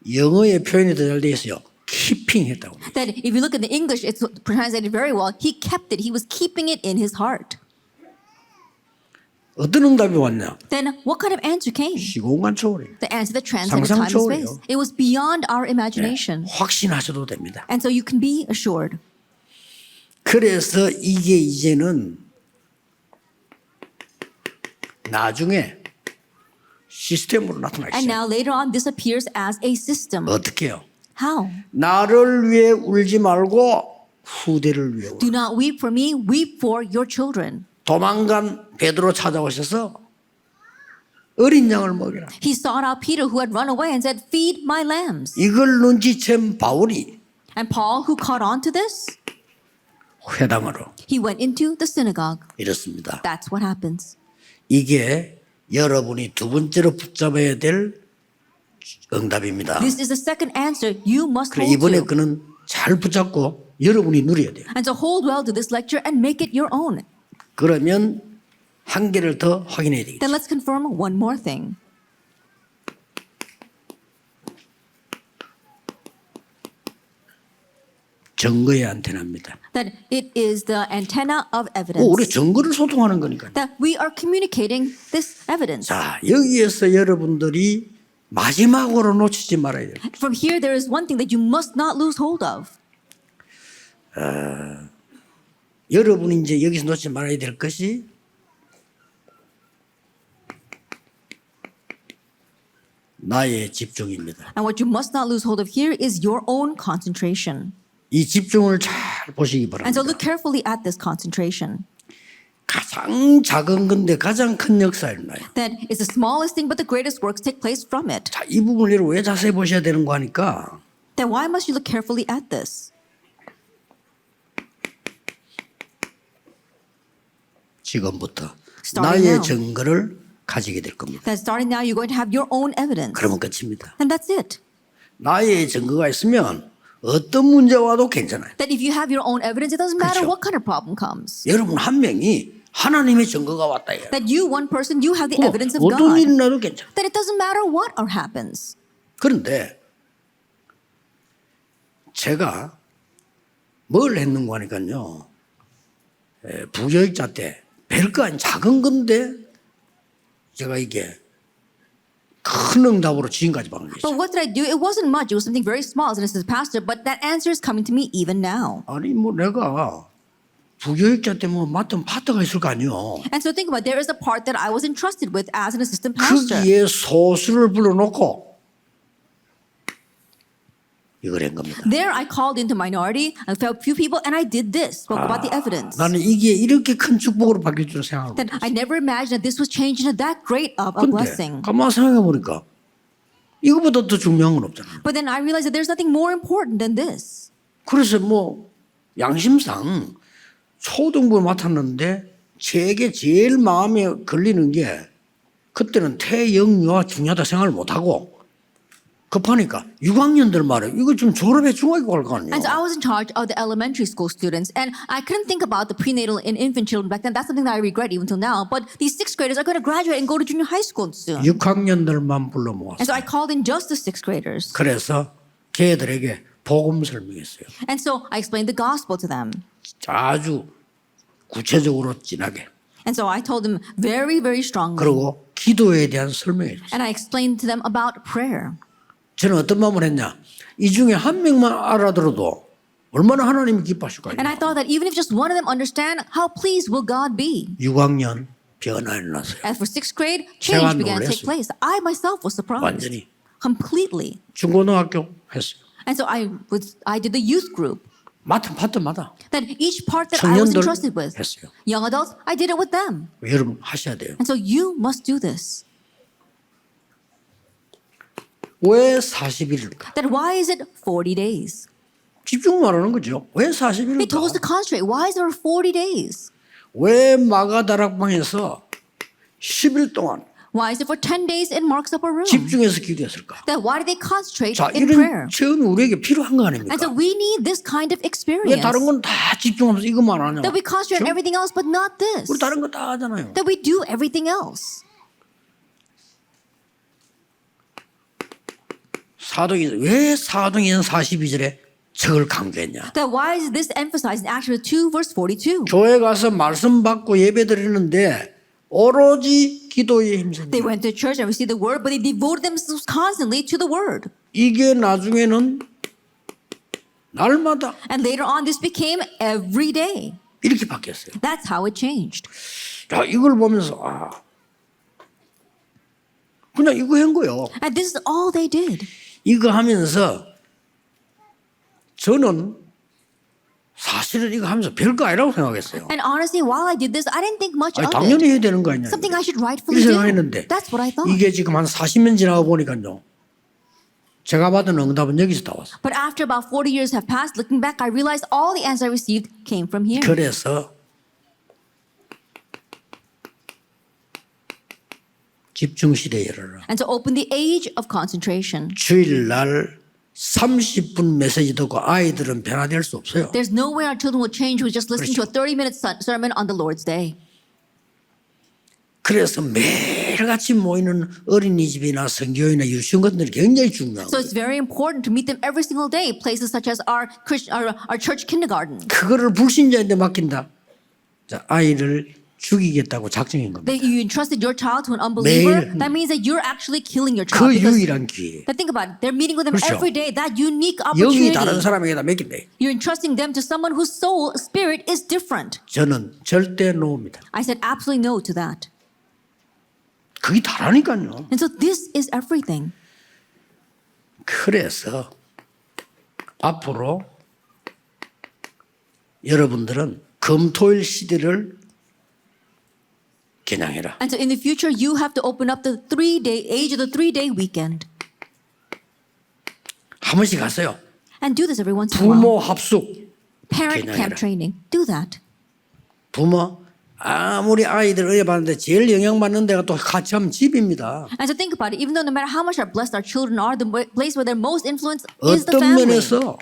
[SPEAKER 1] 영어의 표현이 더 잘 돼 있어요. keeping 했다고.
[SPEAKER 2] That if you look in the English, it's translated very well. He kept it. He was keeping it in his heart.
[SPEAKER 1] 어떤 응답이 왔냐?
[SPEAKER 2] Then what kind of answer came?
[SPEAKER 1] 시공간 초월이에요.
[SPEAKER 2] The answer that transcended
[SPEAKER 1] 상상
[SPEAKER 2] time and
[SPEAKER 1] 초월이에요.
[SPEAKER 2] space. It was beyond our imagination.
[SPEAKER 1] 확신하셔도 됩니다.
[SPEAKER 2] And so you can be assured.
[SPEAKER 1] 그래서 이게 이제는 나중에 시스템으로 나타나
[SPEAKER 2] And
[SPEAKER 1] 있어요.
[SPEAKER 2] now later on, this appears as a system.
[SPEAKER 1] 어떻게 해요?
[SPEAKER 2] How?
[SPEAKER 1] 나를 위해 울지 말고 후대를 위해 울어.
[SPEAKER 2] Do not weep for me, weep for your children.
[SPEAKER 1] 도망간 베드로 찾아오셔서 어린 양을 먹이라.
[SPEAKER 2] He sought out Peter, who had run away, and said, Feed my lambs.
[SPEAKER 1] 이걸 눈치챈 바울이
[SPEAKER 2] And Paul, who caught on to this,
[SPEAKER 1] 회당으로
[SPEAKER 2] he went into the synagogue.
[SPEAKER 1] 이렇습니다.
[SPEAKER 2] That's what happens.
[SPEAKER 1] 이게 여러분이 두 번째로 붙잡아야 될 응답입니다.
[SPEAKER 2] This is the second answer you must
[SPEAKER 1] 그래
[SPEAKER 2] hold
[SPEAKER 1] 이번에
[SPEAKER 2] to.
[SPEAKER 1] 그는 잘 붙잡고 여러분이 누려야 돼요.
[SPEAKER 2] And so hold well to this lecture and make it your own.
[SPEAKER 1] 그러면 한 개를 더 확인해야 되겠죠.
[SPEAKER 2] Then let's confirm one more thing.
[SPEAKER 1] 증거의 안테나입니다.
[SPEAKER 2] That it is the antenna of
[SPEAKER 1] 우리
[SPEAKER 2] evidence.
[SPEAKER 1] 증거를 소통하는 거니까요.
[SPEAKER 2] That we are communicating this evidence.
[SPEAKER 1] 자, 여기에서 여러분들이 마지막으로 놓치지 말아야 돼요.
[SPEAKER 2] From here, there is one thing that you must not lose hold of.
[SPEAKER 1] 여러분이 이제 여기서 놓치지 말아야 될 것이 나의 집중입니다.
[SPEAKER 2] And what you must not lose hold of here is your own concentration.
[SPEAKER 1] 이 집중을 잘 보시기
[SPEAKER 2] And so
[SPEAKER 1] 바랍니다.
[SPEAKER 2] look carefully at this concentration.
[SPEAKER 1] 가장 작은 건데 가장 큰 역사를 나요.
[SPEAKER 2] That is the smallest thing, but the greatest works take place from it.
[SPEAKER 1] 자, 이 부분을 여러분 왜 자세히 보셔야 되는 거 하니까
[SPEAKER 2] Then why must you look carefully at this?
[SPEAKER 1] 지금부터
[SPEAKER 2] Starting
[SPEAKER 1] 나의
[SPEAKER 2] now.
[SPEAKER 1] 증거를 가지게 될 겁니다.
[SPEAKER 2] That starting now, you're going to have your own evidence.
[SPEAKER 1] 그러면 끝입니다.
[SPEAKER 2] And that's it.
[SPEAKER 1] 나의 증거가 있으면 어떤 문제 와도 괜찮아요.
[SPEAKER 2] That if you have your own evidence, it doesn't matter
[SPEAKER 1] 그렇죠.
[SPEAKER 2] what kind of problem comes.
[SPEAKER 1] 여러분 한 명이 하나님의 증거가 왔다 해요.
[SPEAKER 2] That you, one person, you have the evidence of
[SPEAKER 1] 어떤
[SPEAKER 2] God.
[SPEAKER 1] 일이 나도 괜찮아.
[SPEAKER 2] That it doesn't matter what happens.
[SPEAKER 1] 그런데 제가 뭘 했는가 하니까요. 부교육자 때 별거 아닌 작은 건데 제가 이게 큰 응답으로 지금까지 받는 게
[SPEAKER 2] But
[SPEAKER 1] 있어요.
[SPEAKER 2] what did I do? It wasn't much. It was something very small as an assistant pastor, but that answer is coming to me even now.
[SPEAKER 1] 아니 뭐 내가 부교육자 때 뭐 맡은 파트가 있을 거 아니요.
[SPEAKER 2] And so think about it, there is a part that I was entrusted with as an assistant pastor.
[SPEAKER 1] 거기에 소수를 불러놓고 이걸 한 겁니다.
[SPEAKER 2] There I called into minority, I felt few people, and I did this, spoke about the evidence.
[SPEAKER 1] 나는 이게 이렇게 큰 축복으로 바뀔 줄 생각을
[SPEAKER 2] That
[SPEAKER 1] 못했어요.
[SPEAKER 2] I never imagined that this was changed into that great of a
[SPEAKER 1] 근데
[SPEAKER 2] blessing.
[SPEAKER 1] 가만 생각해 보니까 이거보다 더 중요한 건 없잖아요.
[SPEAKER 2] But then I realized that there's nothing more important than this.
[SPEAKER 1] 그래서 뭐 양심상 초등부를 맡았는데 제게 제일 마음에 걸리는 게 그때는 태영유아 중요하다 생각을 못하고 급하니까 6학년들 말이에요. 이거 좀 졸업해 중학교 갈 거 아니에요.
[SPEAKER 2] And so I was in charge of the elementary school students, and I couldn't think about the prenatal and infant children back then. That's something that I regret even till now. But these sixth graders are going to graduate and go to junior high school soon.
[SPEAKER 1] 6학년들만 불러
[SPEAKER 2] And so I
[SPEAKER 1] 모았어요.
[SPEAKER 2] called in just the sixth graders.
[SPEAKER 1] 그래서 걔들에게 복음 설명했어요.
[SPEAKER 2] And so I explained the gospel to them.
[SPEAKER 1] 아주 구체적으로 진하게.
[SPEAKER 2] And so I told them very, very strongly.
[SPEAKER 1] 그리고 기도에 대한 설명해 줬어요.
[SPEAKER 2] And I explained to them about prayer.
[SPEAKER 1] 저는 어떤 마음을 했냐. 이 중에 한 명만 알아들어도 얼마나 하나님이 기뻐하실까요?
[SPEAKER 2] And I thought that even if just one of them understand, how pleased will God be?
[SPEAKER 1] 6학년 변화 일어났어요.
[SPEAKER 2] As for sixth grade,
[SPEAKER 1] 제가
[SPEAKER 2] change began to take
[SPEAKER 1] 놀랐어요.
[SPEAKER 2] place. I myself was surprised.
[SPEAKER 1] 완전히.
[SPEAKER 2] Completely.
[SPEAKER 1] 중고등학교 했어요.
[SPEAKER 2] And so I did the youth group.
[SPEAKER 1] 맡은 파트마다
[SPEAKER 2] That each part that I was
[SPEAKER 1] 청년들
[SPEAKER 2] entrusted with.
[SPEAKER 1] 했어요.
[SPEAKER 2] Young adults, I did it with them.
[SPEAKER 1] 여러분 하셔야 돼요.
[SPEAKER 2] And so you must do this.
[SPEAKER 1] 왜 40일일까?
[SPEAKER 2] That why is it 40 days?
[SPEAKER 1] 집중 말하는 거죠. 왜
[SPEAKER 2] He told us to
[SPEAKER 1] 40일일까?
[SPEAKER 2] concentrate. Why is there 40 days?
[SPEAKER 1] 왜 마가다락방에서 10일 동안
[SPEAKER 2] Why is it for 10 days in Mark's upper room?
[SPEAKER 1] 집중해서 기도했을까?
[SPEAKER 2] That why did they concentrate
[SPEAKER 1] 자,
[SPEAKER 2] in prayer?
[SPEAKER 1] 이런 체험이 우리에게 필요한 거 아닙니까?
[SPEAKER 2] And so we need this kind of
[SPEAKER 1] 왜
[SPEAKER 2] experience.
[SPEAKER 1] 다른 건 다 집중하면서 이것만 하냐?
[SPEAKER 2] That we concentrate on everything else but not this.
[SPEAKER 1] 우리 다른 거 다 하잖아요.
[SPEAKER 2] That we do everything else.
[SPEAKER 1] 왜 사도행전 42절에 저걸 강조했냐?
[SPEAKER 2] That why is this emphasized in Acts 2 verse 42?
[SPEAKER 1] 교회 가서 말씀 받고 예배 드리는데 오로지 기도에 힘씁니다.
[SPEAKER 2] They went to church and received the word, but they devoted themselves constantly to the word.
[SPEAKER 1] 이게 나중에는 날마다
[SPEAKER 2] And later on, this became every day.
[SPEAKER 1] 이렇게 바뀌었어요.
[SPEAKER 2] That's how it changed.
[SPEAKER 1] 자, 이걸 보면서 그냥 이거 한 거예요.
[SPEAKER 2] And this is all they did.
[SPEAKER 1] 이거 하면서 저는 사실은 이거 하면서 별거 아니라고 생각했어요.
[SPEAKER 2] And honestly, while I did this, I didn't think much
[SPEAKER 1] 아니,
[SPEAKER 2] of
[SPEAKER 1] 당연히
[SPEAKER 2] it.
[SPEAKER 1] 해야 되는 거 아니냐.
[SPEAKER 2] Something I should
[SPEAKER 1] 이
[SPEAKER 2] rightfully do.
[SPEAKER 1] 생각했는데
[SPEAKER 2] That's what I thought.
[SPEAKER 1] 이게 지금 한 40년 지나고 보니까요. 제가 받은 응답은 여기서 다 왔어요.
[SPEAKER 2] But after about 40 years have passed, looking back, I realized all the answers I received came from here.
[SPEAKER 1] 그래서 집중 시대에 열어라.
[SPEAKER 2] And to open the age of concentration.
[SPEAKER 1] 주일날 30분 메시지 듣고 아이들은 변화될 수 없어요.
[SPEAKER 2] There's no way our children will change who just listen to a 30-minute sermon on the Lord's Day.
[SPEAKER 1] 그래서 매일같이 모이는 어린이집이나 성교회나 유치원 같은 데는 굉장히 중요하고
[SPEAKER 2] So it's very important to meet them every single day. Places such as our church kindergarten.
[SPEAKER 1] 그거를 불신자한테 맡긴다. 자, 아이를 죽이겠다고 작정한 겁니다.
[SPEAKER 2] That you entrusted your child to an unbeliever,
[SPEAKER 1] 매일.
[SPEAKER 2] that means that you're actually killing your
[SPEAKER 1] 그
[SPEAKER 2] child. Because
[SPEAKER 1] 유일한 기회.
[SPEAKER 2] but think about it. They're meeting with them
[SPEAKER 1] 그렇죠.
[SPEAKER 2] every day. That unique
[SPEAKER 1] 영이 다른
[SPEAKER 2] opportunity.
[SPEAKER 1] 사람에게다 맡긴대.
[SPEAKER 2] You're entrusting them to someone whose soul, spirit is different.
[SPEAKER 1] 저는 절대 노입니다.
[SPEAKER 2] I said absolutely no to that.
[SPEAKER 1] 그게 다라니까요.
[SPEAKER 2] And so this is everything.
[SPEAKER 1] 그래서 앞으로 여러분들은 금토일 시대를 겨냥해라.
[SPEAKER 2] And so in the future, you have to open up the 3-day age of the 3-day weekend.
[SPEAKER 1] 한 번씩 가세요.
[SPEAKER 2] And do this every once in a while.
[SPEAKER 1] 부모 합숙.
[SPEAKER 2] Parent
[SPEAKER 1] 겨냥해라.
[SPEAKER 2] camp training. Do that.
[SPEAKER 1] 부모 아무리 아이들 어려봤는데 제일 영향받는 데가 또 같이 하면 집입니다.
[SPEAKER 2] And so think about it. Even though no matter how much our blessed our children are, the place where they're most influenced is the
[SPEAKER 1] 어떤
[SPEAKER 2] family.
[SPEAKER 1] 면에서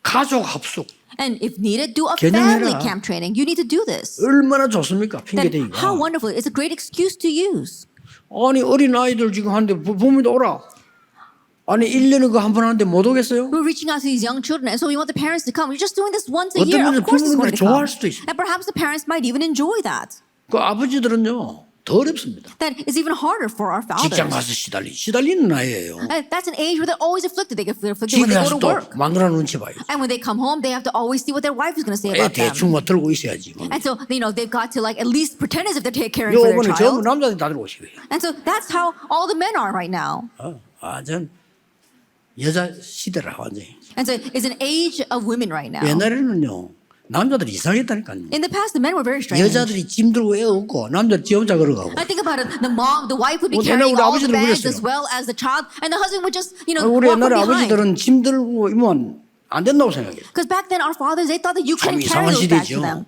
[SPEAKER 1] 가족 합숙
[SPEAKER 2] And if needed, do a
[SPEAKER 1] 겨냥해라.
[SPEAKER 2] family camp training. You need to do this.
[SPEAKER 1] 얼마나 좋습니까?
[SPEAKER 2] Then
[SPEAKER 1] 핑계대기가.
[SPEAKER 2] how wonderful. It's a great excuse to use.
[SPEAKER 1] 아니 어린 아이들 지금 하는데 부모님도 오라. 아니 1년에 그 한 번 하는데 못 오겠어요?
[SPEAKER 2] We're reaching out to these young children, and so we want the parents to come. We're just doing this once a
[SPEAKER 1] 어떤
[SPEAKER 2] year.
[SPEAKER 1] 면에서
[SPEAKER 2] Of course, it's going
[SPEAKER 1] 부모님들이
[SPEAKER 2] to come.
[SPEAKER 1] 좋아할 수도 있어요.
[SPEAKER 2] And perhaps the parents might even enjoy that.
[SPEAKER 1] 그 아버지들은요 더 어렵습니다.
[SPEAKER 2] That is even harder for our
[SPEAKER 1] 직장
[SPEAKER 2] fathers.
[SPEAKER 1] 가서 시달리는 나이예요.
[SPEAKER 2] And that's an age where they're always afflicted. They get afflicted when
[SPEAKER 1] 집에
[SPEAKER 2] they
[SPEAKER 1] 가서
[SPEAKER 2] go to
[SPEAKER 1] 또
[SPEAKER 2] work.
[SPEAKER 1] 마누라 눈치 봐요.
[SPEAKER 2] And when they come home, they have to always see what their wife is going to say
[SPEAKER 1] 애
[SPEAKER 2] about them.
[SPEAKER 1] 대충 뭐 들고 있어야지.
[SPEAKER 2] And so, they've got to at least pretend as if they're caring for their
[SPEAKER 1] 요번에 전부
[SPEAKER 2] child.
[SPEAKER 1] 남자들 다 들고 오시고요.
[SPEAKER 2] And so that's how all the men are right now.
[SPEAKER 1] 전 여자 시대라 완전히.
[SPEAKER 2] And so it's an age of women right now.
[SPEAKER 1] 옛날에는요 남자들이 이상했다니까요.
[SPEAKER 2] In the past, the men were very strange.
[SPEAKER 1] 여자들이 짐 들고 애 없고 남자 지 혼자 걸어가고.
[SPEAKER 2] I think about it. The mom, the wife would be
[SPEAKER 1] 옛날에
[SPEAKER 2] carrying
[SPEAKER 1] 우리
[SPEAKER 2] all the
[SPEAKER 1] 아버지들은
[SPEAKER 2] bags
[SPEAKER 1] 그랬어요.
[SPEAKER 2] as well as the child, and the husband would just, you know,
[SPEAKER 1] 우리
[SPEAKER 2] walk from
[SPEAKER 1] 옛날에
[SPEAKER 2] behind.
[SPEAKER 1] 아버지들은 짐 들고 이면 안 된다고 생각해요.
[SPEAKER 2] Because back then, our fathers, they thought that you
[SPEAKER 1] 참
[SPEAKER 2] couldn't carry
[SPEAKER 1] 이상한
[SPEAKER 2] those bags
[SPEAKER 1] 시대죠.
[SPEAKER 2] for them.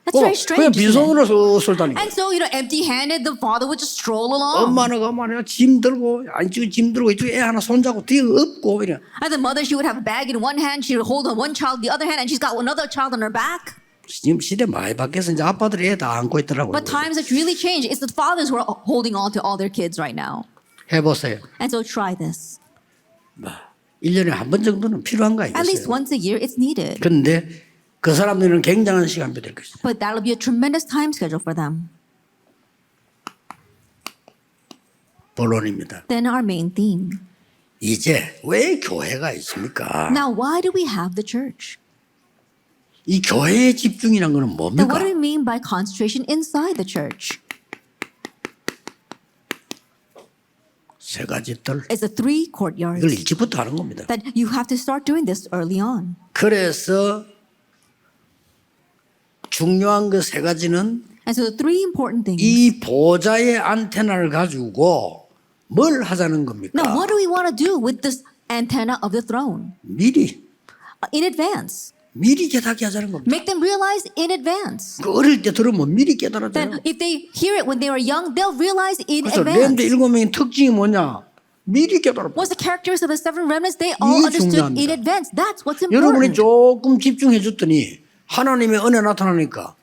[SPEAKER 2] That's very
[SPEAKER 1] 그냥
[SPEAKER 2] strange. isn't it?
[SPEAKER 1] 빈손으로 쓸다니까.
[SPEAKER 2] And so, you know, empty-handed, the father would just stroll along.
[SPEAKER 1] 엄마는 짐 들고 안쪽에 짐 들고 이쪽에 애 하나 손잡고 뒤에 업고 이래.
[SPEAKER 2] And the mother, she would have a bag in one hand, she would hold one child in the other hand, and she's got another child on her back.
[SPEAKER 1] 지금 시대 많이 바뀌어서 이제 아빠들이 애 다 안고 있더라고요.
[SPEAKER 2] But times have really changed. It's the fathers who are holding on to all their kids right now.
[SPEAKER 1] 해보세요.
[SPEAKER 2] And so try this.
[SPEAKER 1] 1년에 한 번 정도는 필요한가
[SPEAKER 2] At least
[SPEAKER 1] 이거예요.
[SPEAKER 2] once a year, it's needed.
[SPEAKER 1] 그런데 그 사람들은 굉장한 시간표 될 것이다.
[SPEAKER 2] But that'll be a tremendous time schedule for them.
[SPEAKER 1] 본론입니다.
[SPEAKER 2] Then our main theme.
[SPEAKER 1] 이제 왜 교회가 있습니까?
[SPEAKER 2] Now, why do we have the church?
[SPEAKER 1] 이 교회에 집중이란 거는
[SPEAKER 2] Then what do we
[SPEAKER 1] 뭡니까?
[SPEAKER 2] mean by concentration inside the church?
[SPEAKER 1] 세 가지 뜰.
[SPEAKER 2] It's the three
[SPEAKER 1] 이걸
[SPEAKER 2] courtyards
[SPEAKER 1] 일찍부터 하는 겁니다.
[SPEAKER 2] that you have to start doing this early on.
[SPEAKER 1] 그래서 중요한 그 세 가지는
[SPEAKER 2] And so the three important things.
[SPEAKER 1] 이 보좌의 안테나를 가지고 뭘 하자는 겁니까?
[SPEAKER 2] Now, what do we want to do with this antenna of the throne?
[SPEAKER 1] 미리
[SPEAKER 2] In advance.
[SPEAKER 1] 깨닫게 하자는 겁니다.
[SPEAKER 2] Make them realize in advance.
[SPEAKER 1] 그 어릴 때 들으면 미리 깨달아져요.
[SPEAKER 2] Then if they hear it when they were young, they'll realize in
[SPEAKER 1] 그래서 렘드
[SPEAKER 2] advance.
[SPEAKER 1] 7명의 특징이 뭐냐? 미리 깨달아.
[SPEAKER 2] What's the characteristics of the seven remnants? They all
[SPEAKER 1] 이게
[SPEAKER 2] understood in
[SPEAKER 1] 중요합니다.
[SPEAKER 2] advance. That's what's
[SPEAKER 1] 여러분이
[SPEAKER 2] important.
[SPEAKER 1] 조금 집중해 줬더니 하나님의 은혜 나타나니까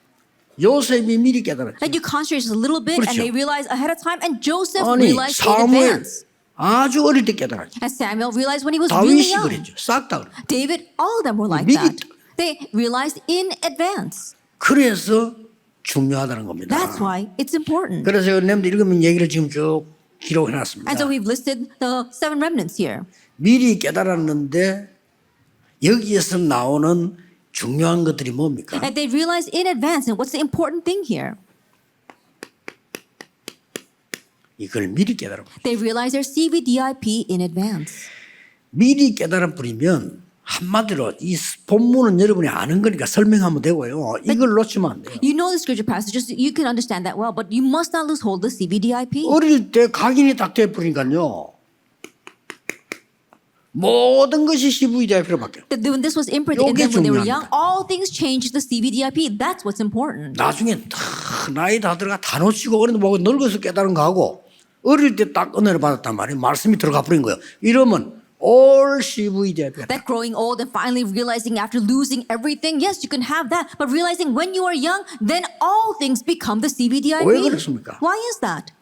[SPEAKER 1] 요셉이 미리 깨달았죠.
[SPEAKER 2] That you concentrate just a little bit and
[SPEAKER 1] 그렇죠.
[SPEAKER 2] they realize ahead of time, and Joseph
[SPEAKER 1] 아니
[SPEAKER 2] realized in
[SPEAKER 1] 사무엘
[SPEAKER 2] advance.
[SPEAKER 1] 아주 어릴 때 깨달았죠.
[SPEAKER 2] And Samuel realized when he was really
[SPEAKER 1] 다윗이
[SPEAKER 2] young.
[SPEAKER 1] 그랬죠. 싹 다 그랬죠.
[SPEAKER 2] David, all of them were like
[SPEAKER 1] 미리
[SPEAKER 2] that. They realized in advance.
[SPEAKER 1] 그래서 중요하다는 겁니다.
[SPEAKER 2] That's why it's important.
[SPEAKER 1] 그래서 렘드 7명 얘기를 지금 쭉 기록해 놨습니다.
[SPEAKER 2] And so we've listed the seven remnants here.
[SPEAKER 1] 미리 깨달았는데 여기에서 나오는 중요한 것들이 뭡니까?
[SPEAKER 2] And they realized in advance. And what's the important thing here?
[SPEAKER 1] 이걸 미리 깨달아.
[SPEAKER 2] They realized their CVDIP in advance.
[SPEAKER 1] 미리 깨달아 버리면 한마디로 이 본문은 여러분이 아는 거니까 설명하면 되고요. 이걸 놓치면 안 돼요.
[SPEAKER 2] You know the scripture passages, you can understand that well, but you must not lose hold of the CVDIP.
[SPEAKER 1] 어릴 때 각인이 딱 돼버리니까요. 모든 것이 CVDIP로 바뀌어요.
[SPEAKER 2] That when this was imprinted in them
[SPEAKER 1] 요게
[SPEAKER 2] when they were young,
[SPEAKER 1] 중요합니다.
[SPEAKER 2] all things changed to the CVDIP. That's what's important.
[SPEAKER 1] 나중에 다 나이 다 들어가 다 놓치고 어른도 보고 늙어서 깨달은 거하고 어릴 때 딱 은혜를 받았단 말이에요. 말씀이 들어가 버린 거예요. 이러면 all CVDIP가
[SPEAKER 2] That growing old and finally realizing after losing everything, yes, you can have that. But realizing when you are young, then all things become the CVDIP.
[SPEAKER 1] 왜 그렇습니까?
[SPEAKER 2] Why is that?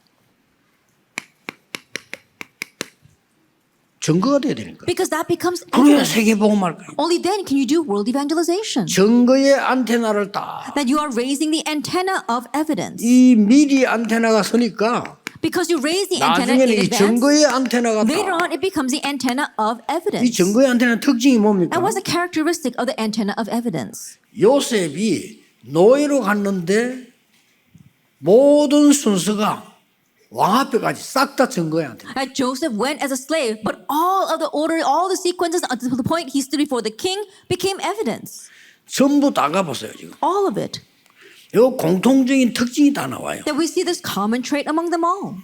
[SPEAKER 1] 증거가 돼야 되니까.
[SPEAKER 2] Because that becomes
[SPEAKER 1] 그래야
[SPEAKER 2] evidence.
[SPEAKER 1] 세계복음할 거예요.
[SPEAKER 2] Only then can you do world evangelization.
[SPEAKER 1] 증거의 안테나를 딱
[SPEAKER 2] That you are raising the antenna of evidence.
[SPEAKER 1] 이 미리 안테나가 서니까
[SPEAKER 2] Because you raise the antenna
[SPEAKER 1] 나중에는
[SPEAKER 2] in
[SPEAKER 1] 이
[SPEAKER 2] advance,
[SPEAKER 1] 증거의 안테나가
[SPEAKER 2] later
[SPEAKER 1] 딱
[SPEAKER 2] on it becomes the antenna of
[SPEAKER 1] 이
[SPEAKER 2] evidence.
[SPEAKER 1] 증거의 안테나 특징이 뭡니까?
[SPEAKER 2] And what's the characteristic of the antenna of evidence?
[SPEAKER 1] 요셉이 노예로 갔는데 모든 순서가 왕 앞에까지 싹 다 증거의 안테나.
[SPEAKER 2] That Joseph went as a slave, but all of the order, all the sequences until the point he stood before the king became evidence.
[SPEAKER 1] 전부 다 가보세요 지금.
[SPEAKER 2] All of it.
[SPEAKER 1] 요 공통적인 특징이 다 나와요.
[SPEAKER 2] That we see this common trait among them all.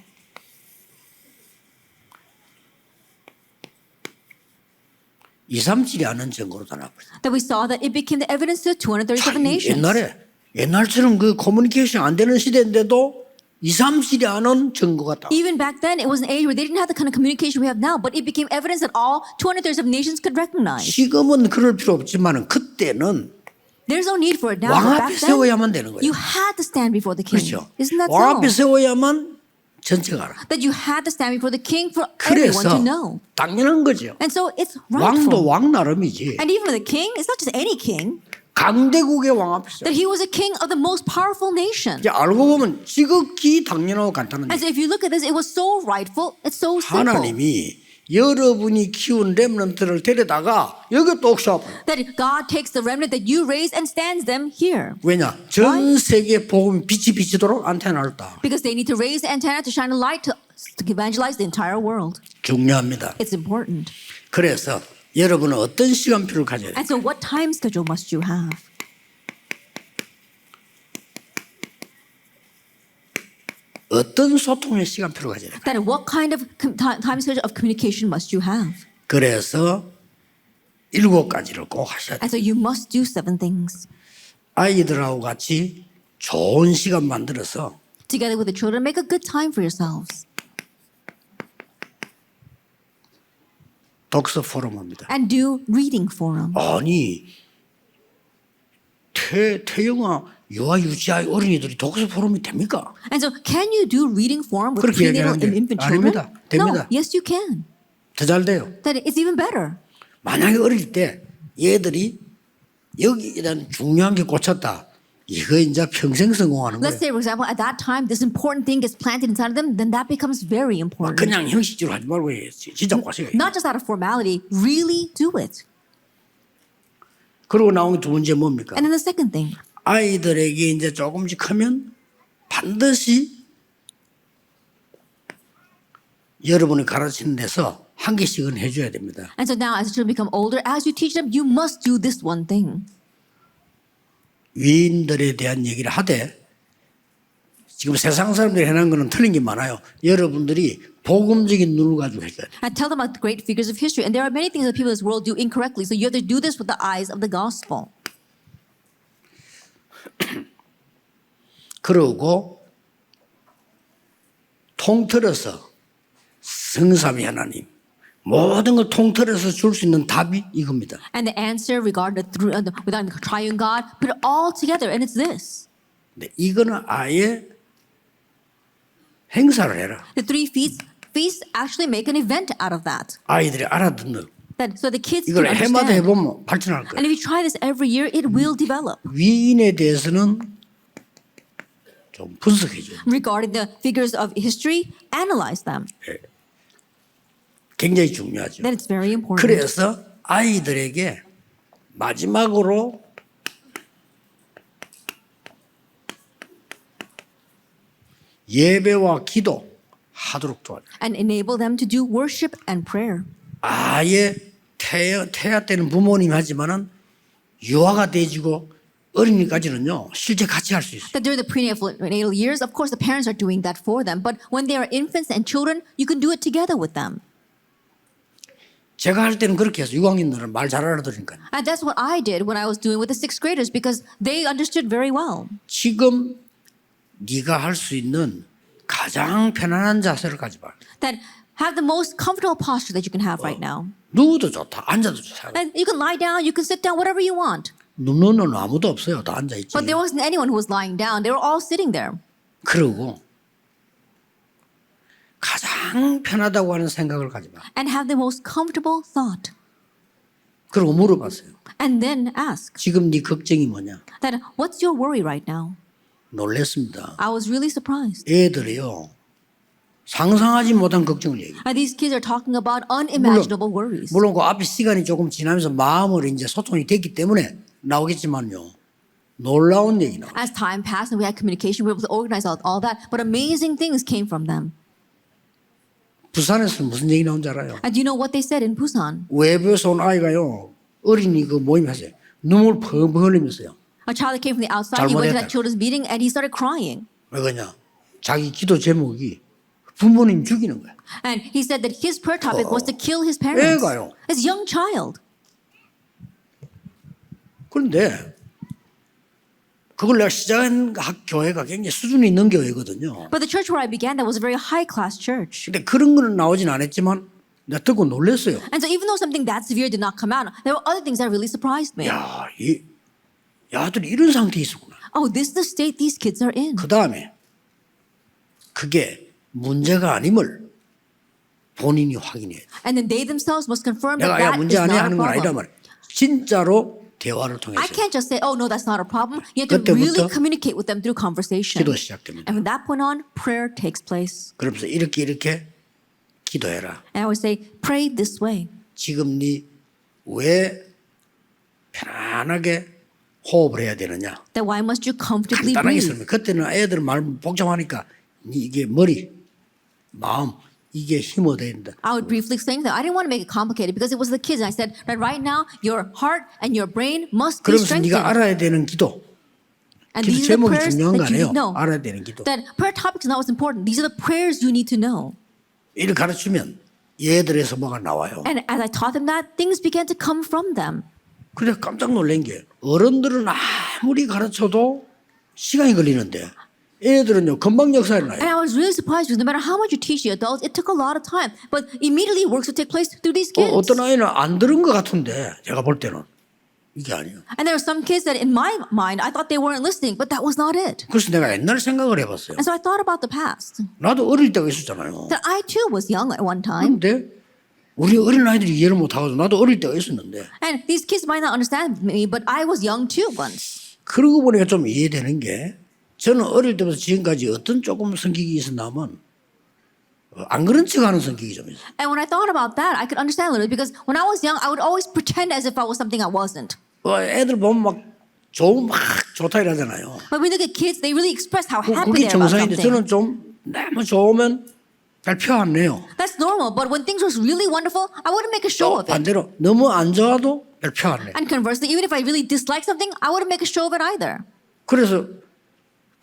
[SPEAKER 1] 237이 아는 증거로 다 나버렸어요.
[SPEAKER 2] That we saw that it became the evidence to 237 nations.
[SPEAKER 1] 옛날처럼 그 커뮤니케이션 안 되는 시대인데도 237이 아는 증거가 다.
[SPEAKER 2] Even back then, it was an age where they didn't have the kind of communication we have now, but it became evidence that all 237 nations could recognize.
[SPEAKER 1] 지금은 그럴 필요 없지만은 그때는
[SPEAKER 2] There's no need for it now,
[SPEAKER 1] 왕
[SPEAKER 2] but
[SPEAKER 1] 앞에
[SPEAKER 2] back then,
[SPEAKER 1] 세워야만 되는 거예요.
[SPEAKER 2] you had to stand before the king.
[SPEAKER 1] 그렇죠.
[SPEAKER 2] Isn't that
[SPEAKER 1] 왕 앞에
[SPEAKER 2] so?
[SPEAKER 1] 세워야만 전체가 알아.
[SPEAKER 2] That you had to stand before the king for everyone
[SPEAKER 1] 그래서
[SPEAKER 2] to know.
[SPEAKER 1] 당연한 거죠.
[SPEAKER 2] And so it's
[SPEAKER 1] 왕도
[SPEAKER 2] rightful.
[SPEAKER 1] 왕 나름이지.
[SPEAKER 2] And even the king, it's not just any king,
[SPEAKER 1] 강대국의 왕 앞에 세워.
[SPEAKER 2] that he was a king of the most powerful nation.
[SPEAKER 1] 이제 알고 보면 지극히 당연하고 간단한
[SPEAKER 2] And
[SPEAKER 1] 일.
[SPEAKER 2] so if you look at this, it was so rightful, it's so simple.
[SPEAKER 1] 하나님이 여러분이 키운 렘넌트를 데려다가 여기 또 옥사업.
[SPEAKER 2] That God takes the remnant that you raise and stands them here.
[SPEAKER 1] 왜냐? 전 세계 복음이 빛이 비치도록 안테나를 따.
[SPEAKER 2] Because they need to raise the antenna to shine a light to evangelize the entire world.
[SPEAKER 1] 중요합니다.
[SPEAKER 2] It's important.
[SPEAKER 1] 그래서 여러분은 어떤 시간표를 가져야 돼요?
[SPEAKER 2] And so what time schedule must you have?
[SPEAKER 1] 어떤 소통의 시간표를 가져야 돼요?
[SPEAKER 2] That what kind of time schedule of communication must you have?
[SPEAKER 1] 그래서 7가지를 꼭 하셔야 돼요.
[SPEAKER 2] And so you must do 7 things.
[SPEAKER 1] 아이들하고 같이 좋은 시간 만들어서
[SPEAKER 2] Together with the children, make a good time for yourselves.
[SPEAKER 1] 독서 포럼합니다.
[SPEAKER 2] And do reading forum.
[SPEAKER 1] 아니 태영아 유아 유치아이 어린이들이 독서 포럼이 됩니까?
[SPEAKER 2] And so can you do reading forum with
[SPEAKER 1] 그렇게
[SPEAKER 2] prenatal and
[SPEAKER 1] 얘기하는데
[SPEAKER 2] infant children?
[SPEAKER 1] 아닙니다. 됩니다.
[SPEAKER 2] No, yes you can.
[SPEAKER 1] 더 잘 돼요.
[SPEAKER 2] That it's even better.
[SPEAKER 1] 만약에 어릴 때 얘들이 여기에 대한 중요한 게 꽂혔다. 이거 이제 평생 성공하는
[SPEAKER 2] Let's
[SPEAKER 1] 거예요.
[SPEAKER 2] say, for example, at that time, this important thing gets planted inside of them, then that becomes very important.
[SPEAKER 1] 그냥 형식적으로 하지 말고 진짜 과세요.
[SPEAKER 2] Not just out of formality, really do it.
[SPEAKER 1] 그리고 나온 게 두 번째 뭡니까?
[SPEAKER 2] And then the second thing,
[SPEAKER 1] 아이들에게 이제 조금씩 크면 반드시 여러분이 가르치는 데서 한 개씩은 해줘야 됩니다.
[SPEAKER 2] and so now as the children become older, as you teach them, you must do this one thing.
[SPEAKER 1] 위인들에 대한 얘기를 하되 지금 세상 사람들이 해놓은 거는 틀린 게 많아요. 여러분들이 복음적인 눈을 가지고 해줘야 돼요.
[SPEAKER 2] And tell them about the great figures of history. And there are many things that people in this world do incorrectly. So you have to do this with the eyes of the gospel.
[SPEAKER 1] 그러고 통틀어서 성삼위 하나님 모든 걸 통틀어서 줄 수 있는 답이 이겁니다.
[SPEAKER 2] And the answer regarding the triune God, put it all together, and it's this.
[SPEAKER 1] 근데 이거는 아예 행사를 해라.
[SPEAKER 2] The 3 feasts actually make an event out of that.
[SPEAKER 1] 아이들이 알아듣는
[SPEAKER 2] That so the kids
[SPEAKER 1] 이걸
[SPEAKER 2] can
[SPEAKER 1] 해마다
[SPEAKER 2] understand.
[SPEAKER 1] 해보면 발전할
[SPEAKER 2] And
[SPEAKER 1] 거예요.
[SPEAKER 2] if you try this every year, it will develop.
[SPEAKER 1] 위인에 대해서는 좀 분석해줘요.
[SPEAKER 2] Regarding the figures of history, analyze them.
[SPEAKER 1] 굉장히 중요하죠.
[SPEAKER 2] Then it's very important.
[SPEAKER 1] 그래서 아이들에게 마지막으로 예배와 기도 하도록 도와줘요.
[SPEAKER 2] And enable them to do worship and prayer.
[SPEAKER 1] 아예 태아 때는 부모님이 하지만은 유아가 돼지고 어린이까지는요 실제 같이 할 수 있어요.
[SPEAKER 2] That during the prenatal years, of course, the parents are doing that for them. But when they are infants and children, you can do it together with them.
[SPEAKER 1] 제가 할 때는 그렇게 해서 6학년들은 말 잘 알아들으니까.
[SPEAKER 2] And that's what I did when I was doing with the 6th graders because they understood very well.
[SPEAKER 1] 지금 네가 할 수 있는 가장 편안한 자세를 가져봐.
[SPEAKER 2] That have the most comfortable posture that you can have right now.
[SPEAKER 1] 누워도 좋다. 앉아도 좋다.
[SPEAKER 2] And you can lie down, you can sit down, whatever you want.
[SPEAKER 1] 눕는 아무도 없어요. 다 앉아 있지.
[SPEAKER 2] But there wasn't anyone who was lying down. They were all sitting there.
[SPEAKER 1] 그러고 가장 편하다고 하는 생각을 가져봐.
[SPEAKER 2] And have the most comfortable thought.
[SPEAKER 1] 그리고 물어봤어요.
[SPEAKER 2] And then ask
[SPEAKER 1] 지금 네 걱정이 뭐냐?
[SPEAKER 2] that what's your worry right now?
[SPEAKER 1] 놀랬습니다.
[SPEAKER 2] I was really surprised.
[SPEAKER 1] 애들이요. 상상하지 못한 걱정을 얘기해요.
[SPEAKER 2] And these kids are talking about unimaginable worries.
[SPEAKER 1] 물론 그 앞에 시간이 조금 지나면서 마음으로 이제 소통이 됐기 때문에 나오겠지만요. 놀라운 얘기 나와요.
[SPEAKER 2] As time passed and we had communication, we were able to organize all that. But amazing things came from them.
[SPEAKER 1] 부산에서 무슨 얘기 나온지 알아요?
[SPEAKER 2] And do you know what they said in Busan?
[SPEAKER 1] 외부에서 온 아이가요. 어린이 그 모임 하세요. 눈물 펑펑 흘리면서요.
[SPEAKER 2] A child that came from the outside, he went to that children's meeting and he started crying.
[SPEAKER 1] 왜 그러냐? 자기 기도 제목이 부모님 죽이는 거야.
[SPEAKER 2] And he said that his prayer topic was to kill his parents.
[SPEAKER 1] 애가요.
[SPEAKER 2] This young child.
[SPEAKER 1] 그런데 그걸 내가 시작한 교회가 굉장히 수준이 있는 교회거든요.
[SPEAKER 2] But the church where I began, that was a very high-class church.
[SPEAKER 1] 근데 그런 거는 나오진 않았지만 내가 듣고 놀랐어요.
[SPEAKER 2] And so even though something that severe did not come out, there were other things that really surprised me.
[SPEAKER 1] 야, 이 야들이 이런 상태에 있었구나.
[SPEAKER 2] Oh, this is the state these kids are in.
[SPEAKER 1] 그 다음에 그게 문제가 아님을 본인이 확인해야 돼.
[SPEAKER 2] And then they themselves must confirm that
[SPEAKER 1] 내가 야
[SPEAKER 2] that
[SPEAKER 1] 문제
[SPEAKER 2] is
[SPEAKER 1] 아니야
[SPEAKER 2] not a
[SPEAKER 1] 하는 건 아니다
[SPEAKER 2] problem.
[SPEAKER 1] 말이야. 진짜로 대화를 통해서
[SPEAKER 2] I can't just say, oh, no, that's not a problem. You have to
[SPEAKER 1] 그때부터
[SPEAKER 2] really communicate with them through conversation.
[SPEAKER 1] 기도 시작됩니다.
[SPEAKER 2] And from that point on, prayer takes place.
[SPEAKER 1] 그러면서 이렇게 기도해라.
[SPEAKER 2] And I would say, pray this way.
[SPEAKER 1] 지금 네 왜 편안하게 호흡을 해야 되느냐?
[SPEAKER 2] That why must you comfortably
[SPEAKER 1] 간단하게
[SPEAKER 2] breathe?
[SPEAKER 1] 설명. 그때는 애들 말 복잡하니까 이게 머리, 마음 이게 힘 얻어야 된다.
[SPEAKER 2] I would briefly explain that. I didn't want to make it complicated because it was the kids. And I said that right now your heart and your brain must be
[SPEAKER 1] 그러면서 네가
[SPEAKER 2] strengthened.
[SPEAKER 1] 알아야 되는 기도.
[SPEAKER 2] And
[SPEAKER 1] 기도
[SPEAKER 2] these are the
[SPEAKER 1] 제목이
[SPEAKER 2] prayers
[SPEAKER 1] 중요한 거
[SPEAKER 2] that you
[SPEAKER 1] 아니에요.
[SPEAKER 2] need to know.
[SPEAKER 1] 알아야 되는 기도.
[SPEAKER 2] That prayer topics is not what's important. These are the prayers you need to know.
[SPEAKER 1] 이를 가르치면 얘들에서 뭐가 나와요.
[SPEAKER 2] And as I taught them that, things began to come from them.
[SPEAKER 1] 그래 깜짝 놀란 게 어른들은 아무리 가르쳐도 시간이 걸리는데 애들은요 금방 역사에 나요.
[SPEAKER 2] And I was really surprised because no matter how much you teach the adults, it took a lot of time. But immediately works would take place through these kids.
[SPEAKER 1] 어떤 아이는 안 들은 것 같은데 제가 볼 때는 이게 아니에요.
[SPEAKER 2] And there were some kids that in my mind, I thought they weren't listening, but that was not it.
[SPEAKER 1] 그래서 내가 옛날 생각을 해봤어요.
[SPEAKER 2] And so I thought about the past.
[SPEAKER 1] 나도 어릴 때가 있었잖아요.
[SPEAKER 2] That I too was young at one time.
[SPEAKER 1] 근데 우리 어린 아이들이 이해를 못하고 나도 어릴 때가 있었는데
[SPEAKER 2] And these kids might not understand me, but I was young too once.
[SPEAKER 1] 그러고 보니까 좀 이해되는 게 저는 어릴 때부터 지금까지 어떤 조금 성격이 있었나면 안 그런 척하는 성격이 좀 있어요.
[SPEAKER 2] And when I thought about that, I could understand a little because when I was young, I would always pretend as if I was something I wasn't.
[SPEAKER 1] 애들 보면 막 좋으면 막 좋다 이러잖아요.
[SPEAKER 2] But when you look at kids, they really express how happy
[SPEAKER 1] 그게
[SPEAKER 2] they are about
[SPEAKER 1] 정상인데
[SPEAKER 2] something.
[SPEAKER 1] 저는 좀 너무 좋으면 잘 표 안 내요.
[SPEAKER 2] That's normal, but when things were really wonderful, I wouldn't make a show
[SPEAKER 1] 또
[SPEAKER 2] of it.
[SPEAKER 1] 반대로 너무 안 좋아도 잘 표 안 내.
[SPEAKER 2] And conversely, even if I really dislike something, I wouldn't make a show of it either.
[SPEAKER 1] 그래서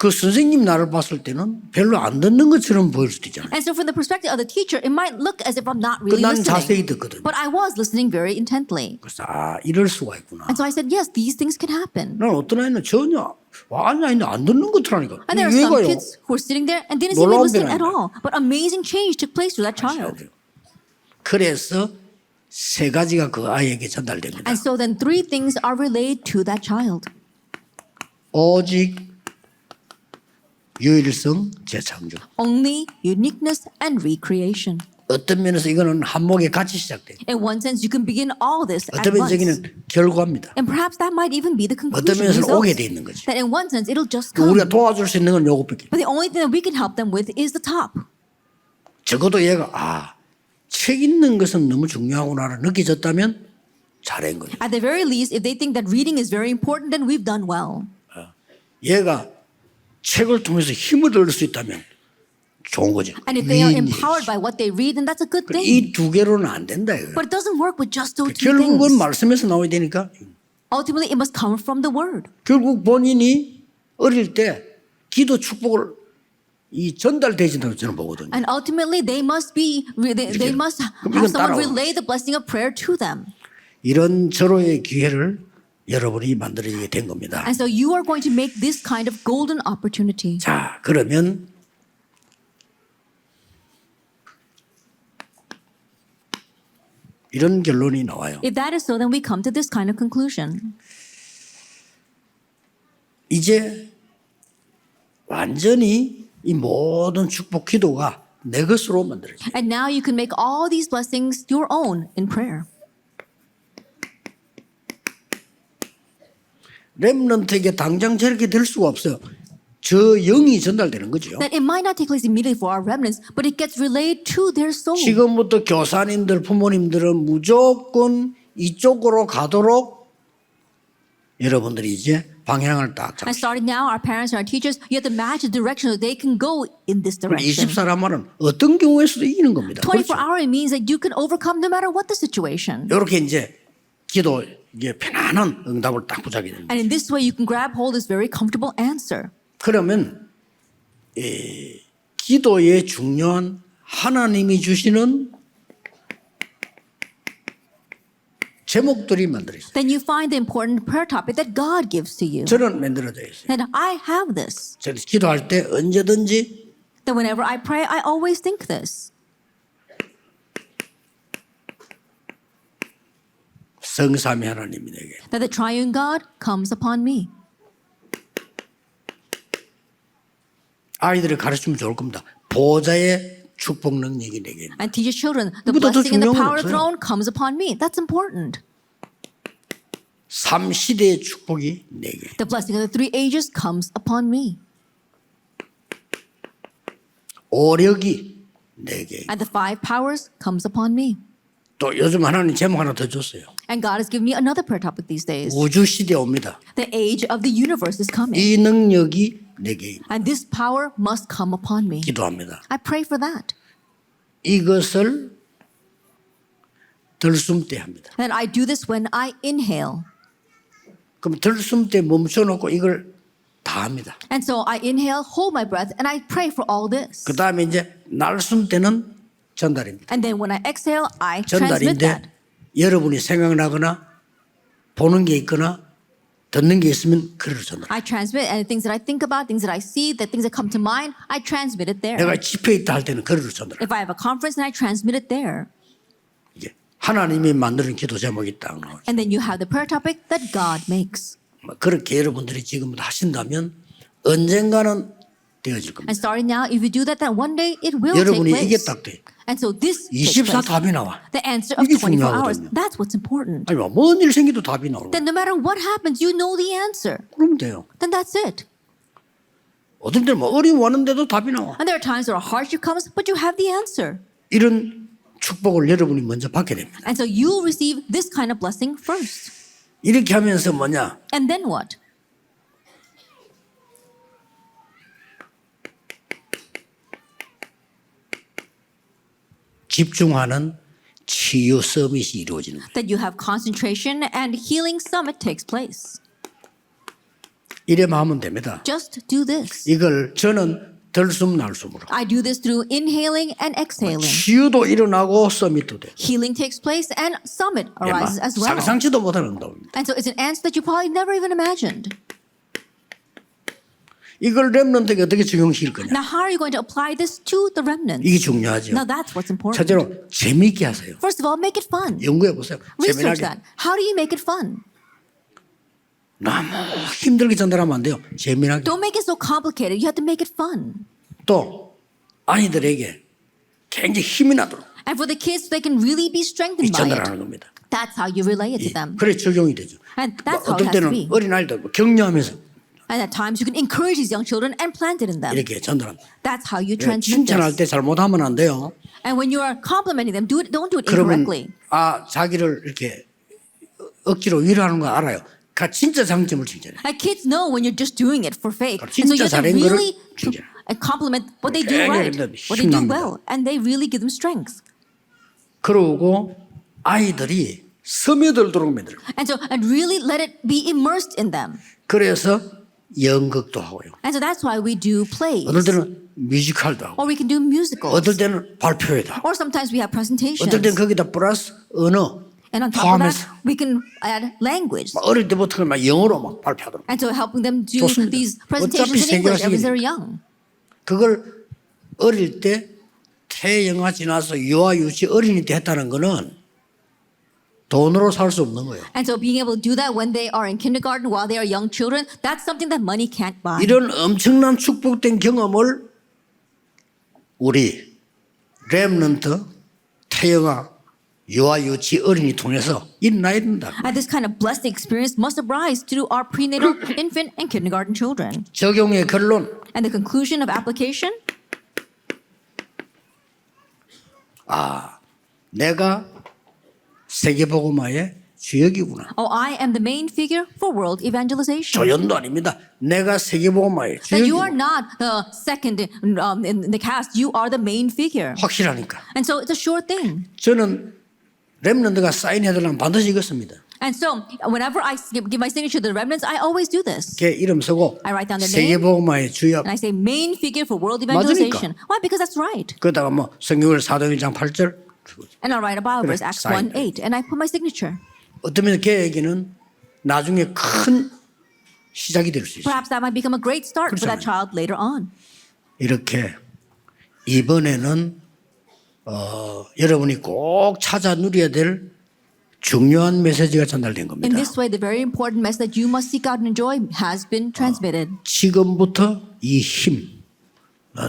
[SPEAKER 1] 그 선생님 나를 봤을 때는 별로 안 듣는 것처럼 보일 수도 있잖아요.
[SPEAKER 2] And so from the perspective of the teacher, it might look as if I'm not really
[SPEAKER 1] 난 자세히
[SPEAKER 2] listening.
[SPEAKER 1] 듣거든요.
[SPEAKER 2] But I was listening very intently.
[SPEAKER 1] 그래서 이럴 수가 있구나.
[SPEAKER 2] And so I said, yes, these things can happen.
[SPEAKER 1] 난 어떤 아이는 전혀 아니 안 듣는 것더라니까.
[SPEAKER 2] And there are some
[SPEAKER 1] 얘가요.
[SPEAKER 2] kids who were sitting there and didn't seem to
[SPEAKER 1] 놀라운
[SPEAKER 2] listen at
[SPEAKER 1] 변화입니다.
[SPEAKER 2] all. But amazing change took place through that child.
[SPEAKER 1] 그래서 세 가지가 그 아이에게 전달됩니다.
[SPEAKER 2] And so then three things are relayed to that child.
[SPEAKER 1] 오직 유일성 재창조.
[SPEAKER 2] Only uniqueness and recreation.
[SPEAKER 1] 어떤 면에서 이거는 한목에 같이 시작돼요.
[SPEAKER 2] In one sense, you can begin all this at
[SPEAKER 1] 어떤 면에서
[SPEAKER 2] once.
[SPEAKER 1] 여기는 결과입니다.
[SPEAKER 2] And perhaps that might even be the
[SPEAKER 1] 어떤
[SPEAKER 2] conclusion
[SPEAKER 1] 면에서는 오게
[SPEAKER 2] result.
[SPEAKER 1] 돼 있는 거죠.
[SPEAKER 2] That in one sense, it'll just come.
[SPEAKER 1] 우리가 도와줄 수 있는 건 요것밖에.
[SPEAKER 2] But the only thing that we can help them with is the top.
[SPEAKER 1] 적어도 얘가 책 읽는 것은 너무 중요하구나를 느껴졌다면 잘한 거예요.
[SPEAKER 2] At the very least, if they think that reading is very important, then we've done well.
[SPEAKER 1] 얘가 책을 통해서 힘을 얻을 수 있다면 좋은 거죠.
[SPEAKER 2] And if they are
[SPEAKER 1] 위인이.
[SPEAKER 2] empowered by what they read, then that's a good thing.
[SPEAKER 1] 이 두 개로는 안 된다 이거예요.
[SPEAKER 2] But it doesn't work with just those two
[SPEAKER 1] 결국은
[SPEAKER 2] things.
[SPEAKER 1] 말씀에서 나와야 되니까
[SPEAKER 2] Ultimately, it must come from the word.
[SPEAKER 1] 결국 본인이 어릴 때 기도 축복을 이 전달되진다고 저는 보거든요.
[SPEAKER 2] And ultimately, they must
[SPEAKER 1] 그럼
[SPEAKER 2] have
[SPEAKER 1] 이건
[SPEAKER 2] someone
[SPEAKER 1] 따라오는
[SPEAKER 2] relay the blessing of prayer to them.
[SPEAKER 1] 이런 절호의 기회를 여러분이 만들어지게 된 겁니다.
[SPEAKER 2] And so you are going to make this kind of golden opportunity.
[SPEAKER 1] 자, 그러면 이런 결론이 나와요.
[SPEAKER 2] If that is so, then we come to this kind of conclusion.
[SPEAKER 1] 이제 완전히 이 모든 축복 기도가 내 것으로 만들어져요.
[SPEAKER 2] And now you can make all these blessings your own in prayer.
[SPEAKER 1] 렘넌트에게 당장 저렇게 될 수가 없어요. 저 영이 전달되는 거죠.
[SPEAKER 2] That it might not take place immediately for our remnants, but it gets relayed to their soul.
[SPEAKER 1] 지금부터 교사님들, 부모님들은 무조건 이쪽으로 가도록 여러분들이 이제 방향을 딱
[SPEAKER 2] And
[SPEAKER 1] 잡으시죠.
[SPEAKER 2] starting now, our parents and our teachers, you have to match the direction so they can go in this direction.
[SPEAKER 1] 24란 말은 어떤 경우에서도 이기는 겁니다.
[SPEAKER 2] 24-hour, it means that you can overcome no matter what the situation.
[SPEAKER 1] 이렇게 이제 기도 이게 편안한 응답을 딱 부자게 됩니다.
[SPEAKER 2] And in this way, you can grab hold of this very comfortable answer.
[SPEAKER 1] 그러면 기도의 중요한 하나님이 주시는 제목들이 만들어 있어요.
[SPEAKER 2] Then you find the important prayer topic that God gives to you.
[SPEAKER 1] 저는 만들어져 있어요.
[SPEAKER 2] And I have this.
[SPEAKER 1] 저는 기도할 때 언제든지
[SPEAKER 2] That whenever I pray, I always think this.
[SPEAKER 1] 성삼위 하나님이 내게
[SPEAKER 2] That the triune God comes upon me.
[SPEAKER 1] 아이들을 가르치면 좋을 겁니다. 보좌의 축복 능력이 내게 있는.
[SPEAKER 2] And teach your children, the
[SPEAKER 1] 이보다 더
[SPEAKER 2] blessing and the
[SPEAKER 1] 중요한 건
[SPEAKER 2] power of the
[SPEAKER 1] 없어요.
[SPEAKER 2] throne comes upon me. That's important.
[SPEAKER 1] 3시대의 축복이 내게.
[SPEAKER 2] The blessing of the three ages comes upon me.
[SPEAKER 1] 오력이 내게.
[SPEAKER 2] And the 5 powers comes upon me.
[SPEAKER 1] 또 요즘 하나님 제목 하나 더 줬어요.
[SPEAKER 2] And God has given me another prayer topic these days.
[SPEAKER 1] 우주 시대 옵니다.
[SPEAKER 2] The age of the universe is coming.
[SPEAKER 1] 이 능력이 내게
[SPEAKER 2] And this power must come upon me.
[SPEAKER 1] 기도합니다.
[SPEAKER 2] I pray for that.
[SPEAKER 1] 이것을 들숨 때 합니다.
[SPEAKER 2] And I do this when I inhale.
[SPEAKER 1] 그럼 들숨 때 멈춰놓고 이걸 다 합니다.
[SPEAKER 2] And so I inhale, hold my breath, and I pray for all this.
[SPEAKER 1] 그 다음에 이제 날숨 때는 전달입니다.
[SPEAKER 2] And then when I exhale, I transmit that.
[SPEAKER 1] 전달인데 여러분이 생각나거나 보는 게 있거나 듣는 게 있으면 그대로 전달.
[SPEAKER 2] I transmit, and things that I think about, things that I see, the things that come to mind, I transmit it there.
[SPEAKER 1] 내가 집회에 있다 할 때는 그대로 전달.
[SPEAKER 2] If I have a conference, then I transmit it there.
[SPEAKER 1] 이게 하나님이 만드는 기도 제목이 딱 나오죠.
[SPEAKER 2] And then you have the prayer topic that God makes.
[SPEAKER 1] 그렇게 여러분들이 지금부터 하신다면 언젠가는 되어질 겁니다.
[SPEAKER 2] And starting now, if you do that, then one day it will take
[SPEAKER 1] 여러분이 이게
[SPEAKER 2] place.
[SPEAKER 1] 딱 돼.
[SPEAKER 2] And so this takes
[SPEAKER 1] 24
[SPEAKER 2] place.
[SPEAKER 1] 답이 나와.
[SPEAKER 2] The answer of
[SPEAKER 1] 이게
[SPEAKER 2] 24 hours.
[SPEAKER 1] 중요하거든요.
[SPEAKER 2] That's what's important.
[SPEAKER 1] 아니 뭔 일 생기도 답이 나오고
[SPEAKER 2] Then no matter what happens, you know the answer.
[SPEAKER 1] 그러면 돼요.
[SPEAKER 2] Then that's it.
[SPEAKER 1] 어떤 때는 뭐 어려움 왔는데도 답이 나와.
[SPEAKER 2] And there are times where a hardship comes, but you have the answer.
[SPEAKER 1] 이런 축복을 여러분이 먼저 받게 됩니다.
[SPEAKER 2] And so you'll receive this kind of blessing first.
[SPEAKER 1] 이렇게 하면서 뭐냐?
[SPEAKER 2] And then what?
[SPEAKER 1] 집중하는 치유 서밋이 이루어지는 거예요.
[SPEAKER 2] That you have concentration and healing summit takes place.
[SPEAKER 1] 이래만 하면 됩니다.
[SPEAKER 2] Just do this.
[SPEAKER 1] 이걸 저는 들숨 날숨으로.
[SPEAKER 2] I do this through inhaling and exhaling.
[SPEAKER 1] 치유도 일어나고 서밋도 돼.
[SPEAKER 2] Healing takes place and summit arises as well.
[SPEAKER 1] 상상치도 못하는 응답입니다.
[SPEAKER 2] And so it's an answer that you probably never even imagined.
[SPEAKER 1] 이걸 렘넌트에게 어떻게 적용시킬 거냐?
[SPEAKER 2] Now, how are you going to apply this to the remnants?
[SPEAKER 1] 이게 중요하죠.
[SPEAKER 2] Now, that's what's important.
[SPEAKER 1] 첫째로 재미있게 하세요.
[SPEAKER 2] First of all, make it fun.
[SPEAKER 1] 연구해 보세요.
[SPEAKER 2] Research
[SPEAKER 1] 재미나게.
[SPEAKER 2] that. How do you make it fun?
[SPEAKER 1] 너무 힘들게 전달하면 안 돼요. 재미나게.
[SPEAKER 2] Don't make it so complicated. You have to make it fun.
[SPEAKER 1] 또 아이들에게 굉장히 힘이 나도록
[SPEAKER 2] And for the kids, they can really be
[SPEAKER 1] 이
[SPEAKER 2] strengthened by
[SPEAKER 1] 전달하는
[SPEAKER 2] it.
[SPEAKER 1] 겁니다.
[SPEAKER 2] That's how you relay it to them.
[SPEAKER 1] 그래 적용이 되죠.
[SPEAKER 2] And
[SPEAKER 1] 뭐
[SPEAKER 2] that's how
[SPEAKER 1] 어떤
[SPEAKER 2] it has to
[SPEAKER 1] 때는
[SPEAKER 2] be.
[SPEAKER 1] 어린아이들 격려하면서
[SPEAKER 2] And at times, you can encourage these young children and plant it in them.
[SPEAKER 1] 이렇게 전달합니다.
[SPEAKER 2] That's how you
[SPEAKER 1] 예,
[SPEAKER 2] transmit
[SPEAKER 1] 칭찬할
[SPEAKER 2] this.
[SPEAKER 1] 때 잘못하면 안 돼요.
[SPEAKER 2] And when you are complimenting them, don't do it
[SPEAKER 1] 그러면
[SPEAKER 2] incorrectly.
[SPEAKER 1] 자기를 이렇게 억지로 위로하는 거 알아요. 그 진짜 장점을 칭찬해.
[SPEAKER 2] Like kids know when you're just doing it for fake. And so you
[SPEAKER 1] 진짜
[SPEAKER 2] have to
[SPEAKER 1] 잘한 거를
[SPEAKER 2] really
[SPEAKER 1] 칭찬해.
[SPEAKER 2] compliment what they do
[SPEAKER 1] 굉장히
[SPEAKER 2] right, what they do
[SPEAKER 1] 힘납니다.
[SPEAKER 2] well, and they really give them strength.
[SPEAKER 1] 그러고 아이들이 스며들도록 만들고
[SPEAKER 2] And really let it be immersed in them.
[SPEAKER 1] 그래서 연극도 하고요.
[SPEAKER 2] And so that's why we do plays.
[SPEAKER 1] 어떨 때는 뮤지컬도 하고
[SPEAKER 2] Or we can do musicals.
[SPEAKER 1] 어떨 때는 발표회도 하고
[SPEAKER 2] Or sometimes we have presentations.
[SPEAKER 1] 어떨 때는 거기다 플러스 언어
[SPEAKER 2] And on top of that,
[SPEAKER 1] 포함해서
[SPEAKER 2] we can add language.
[SPEAKER 1] 막 어릴 때부터 막 영어로 막 발표하도록
[SPEAKER 2] And so helping them do
[SPEAKER 1] 좋습니다.
[SPEAKER 2] these
[SPEAKER 1] 어차피
[SPEAKER 2] presentations in English
[SPEAKER 1] 세계화시키니까.
[SPEAKER 2] ever since they're young.
[SPEAKER 1] 그걸 어릴 때 태영아 지나서 유아 유치 어린이 때 했다는 거는 돈으로 살 수 없는 거예요.
[SPEAKER 2] And so being able to do that when they are in kindergarten while they are young children, that's something that money can't buy.
[SPEAKER 1] 이런 엄청난 축복된 경험을 우리 렘넌트 태영아 유아 유치 어린이 통해서 일어나야 된다.
[SPEAKER 2] And this kind of blessed experience must arise to our prenatal, infant, and kindergarten children.
[SPEAKER 1] 적용의 결론
[SPEAKER 2] And the conclusion of application,
[SPEAKER 1] 내가 세계복음화의 주역이구나.
[SPEAKER 2] oh, I am the main figure for world evangelization.
[SPEAKER 1] 조연도 아닙니다. 내가 세계복음화의
[SPEAKER 2] That you are
[SPEAKER 1] 주역이구나.
[SPEAKER 2] not the second in the cast, you are the main figure.
[SPEAKER 1] 확실하니까.
[SPEAKER 2] And so it's a sure thing.
[SPEAKER 1] 저는 렘넌트가 사인해달라면 반드시 읽었습니다.
[SPEAKER 2] And so whenever I give my signature to the remnants, I always do this.
[SPEAKER 1] 걔 이름 쓰고
[SPEAKER 2] I write down their name.
[SPEAKER 1] 세계복음화의 주역.
[SPEAKER 2] And I say main figure for world evangelization.
[SPEAKER 1] 맞으니까.
[SPEAKER 2] Why? Because that's right.
[SPEAKER 1] 그러다가 뭐 성경을 사도행 1장 8절
[SPEAKER 2] And I'll write a Bible verse,
[SPEAKER 1] 그래,
[SPEAKER 2] Acts
[SPEAKER 1] sign.
[SPEAKER 2] 1:8, and I put my signature.
[SPEAKER 1] 어쩌면 걔에게는 나중에 큰 시작이 될 수 있어요.
[SPEAKER 2] Perhaps that might become a great start for that child later on.
[SPEAKER 1] 이렇게 이번에는 여러분이 꼭 찾아 누려야 될 중요한 메시지가 전달된
[SPEAKER 2] In
[SPEAKER 1] 겁니다.
[SPEAKER 2] this way, the very important message that you must seek out and enjoy has been transmitted.
[SPEAKER 1] 지금부터 이 힘,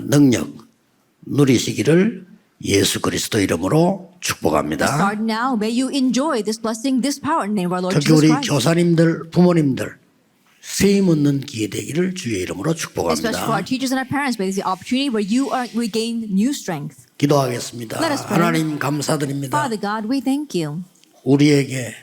[SPEAKER 1] 능력 누리시기를 예수 그리스도 이름으로 축복합니다.
[SPEAKER 2] Start now. May you enjoy this blessing, this power in the name of our Lord
[SPEAKER 1] 특히
[SPEAKER 2] Jesus
[SPEAKER 1] 우리
[SPEAKER 2] Christ.
[SPEAKER 1] 교사님들, 부모님들 세임 얻는 기회 되기를 주의 이름으로
[SPEAKER 2] Especially for our
[SPEAKER 1] 축복합니다.
[SPEAKER 2] teachers and our parents, may this be the opportunity where you regain new strength.
[SPEAKER 1] 기도하겠습니다.
[SPEAKER 2] Let us pray.
[SPEAKER 1] 하나님 감사드립니다.
[SPEAKER 2] Father God, we thank you.
[SPEAKER 1] 우리에게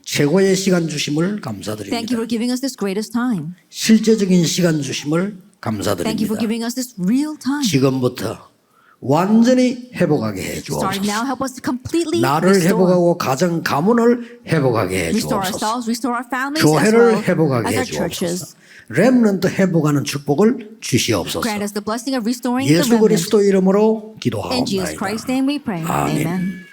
[SPEAKER 1] 최고의 시간 주심을
[SPEAKER 2] Thank you
[SPEAKER 1] 감사드립니다.
[SPEAKER 2] for giving us this greatest time.
[SPEAKER 1] 실제적인 시간 주심을
[SPEAKER 2] Thank you for
[SPEAKER 1] 감사드립니다.
[SPEAKER 2] giving us this real time.
[SPEAKER 1] 지금부터 완전히 회복하게 해
[SPEAKER 2] Starting now,
[SPEAKER 1] 주옵소서.
[SPEAKER 2] help us to completely
[SPEAKER 1] 나를
[SPEAKER 2] restore.
[SPEAKER 1] 회복하고 가정 가문을 회복하게 해
[SPEAKER 2] Restore
[SPEAKER 1] 주옵소서.
[SPEAKER 2] ourselves, restore our families as well
[SPEAKER 1] 교회를 회복하게
[SPEAKER 2] as
[SPEAKER 1] 해
[SPEAKER 2] our churches.
[SPEAKER 1] 주옵소서. 렘넌트 회복하는 축복을 주시옵소서.
[SPEAKER 2] Grant us the blessing of restoring the
[SPEAKER 1] 예수
[SPEAKER 2] remnant.
[SPEAKER 1] 그리스도 이름으로
[SPEAKER 2] In Jesus
[SPEAKER 1] 기도하옵나이다.
[SPEAKER 2] Christ's name we pray.
[SPEAKER 1] 아멘.
[SPEAKER 2] Amen.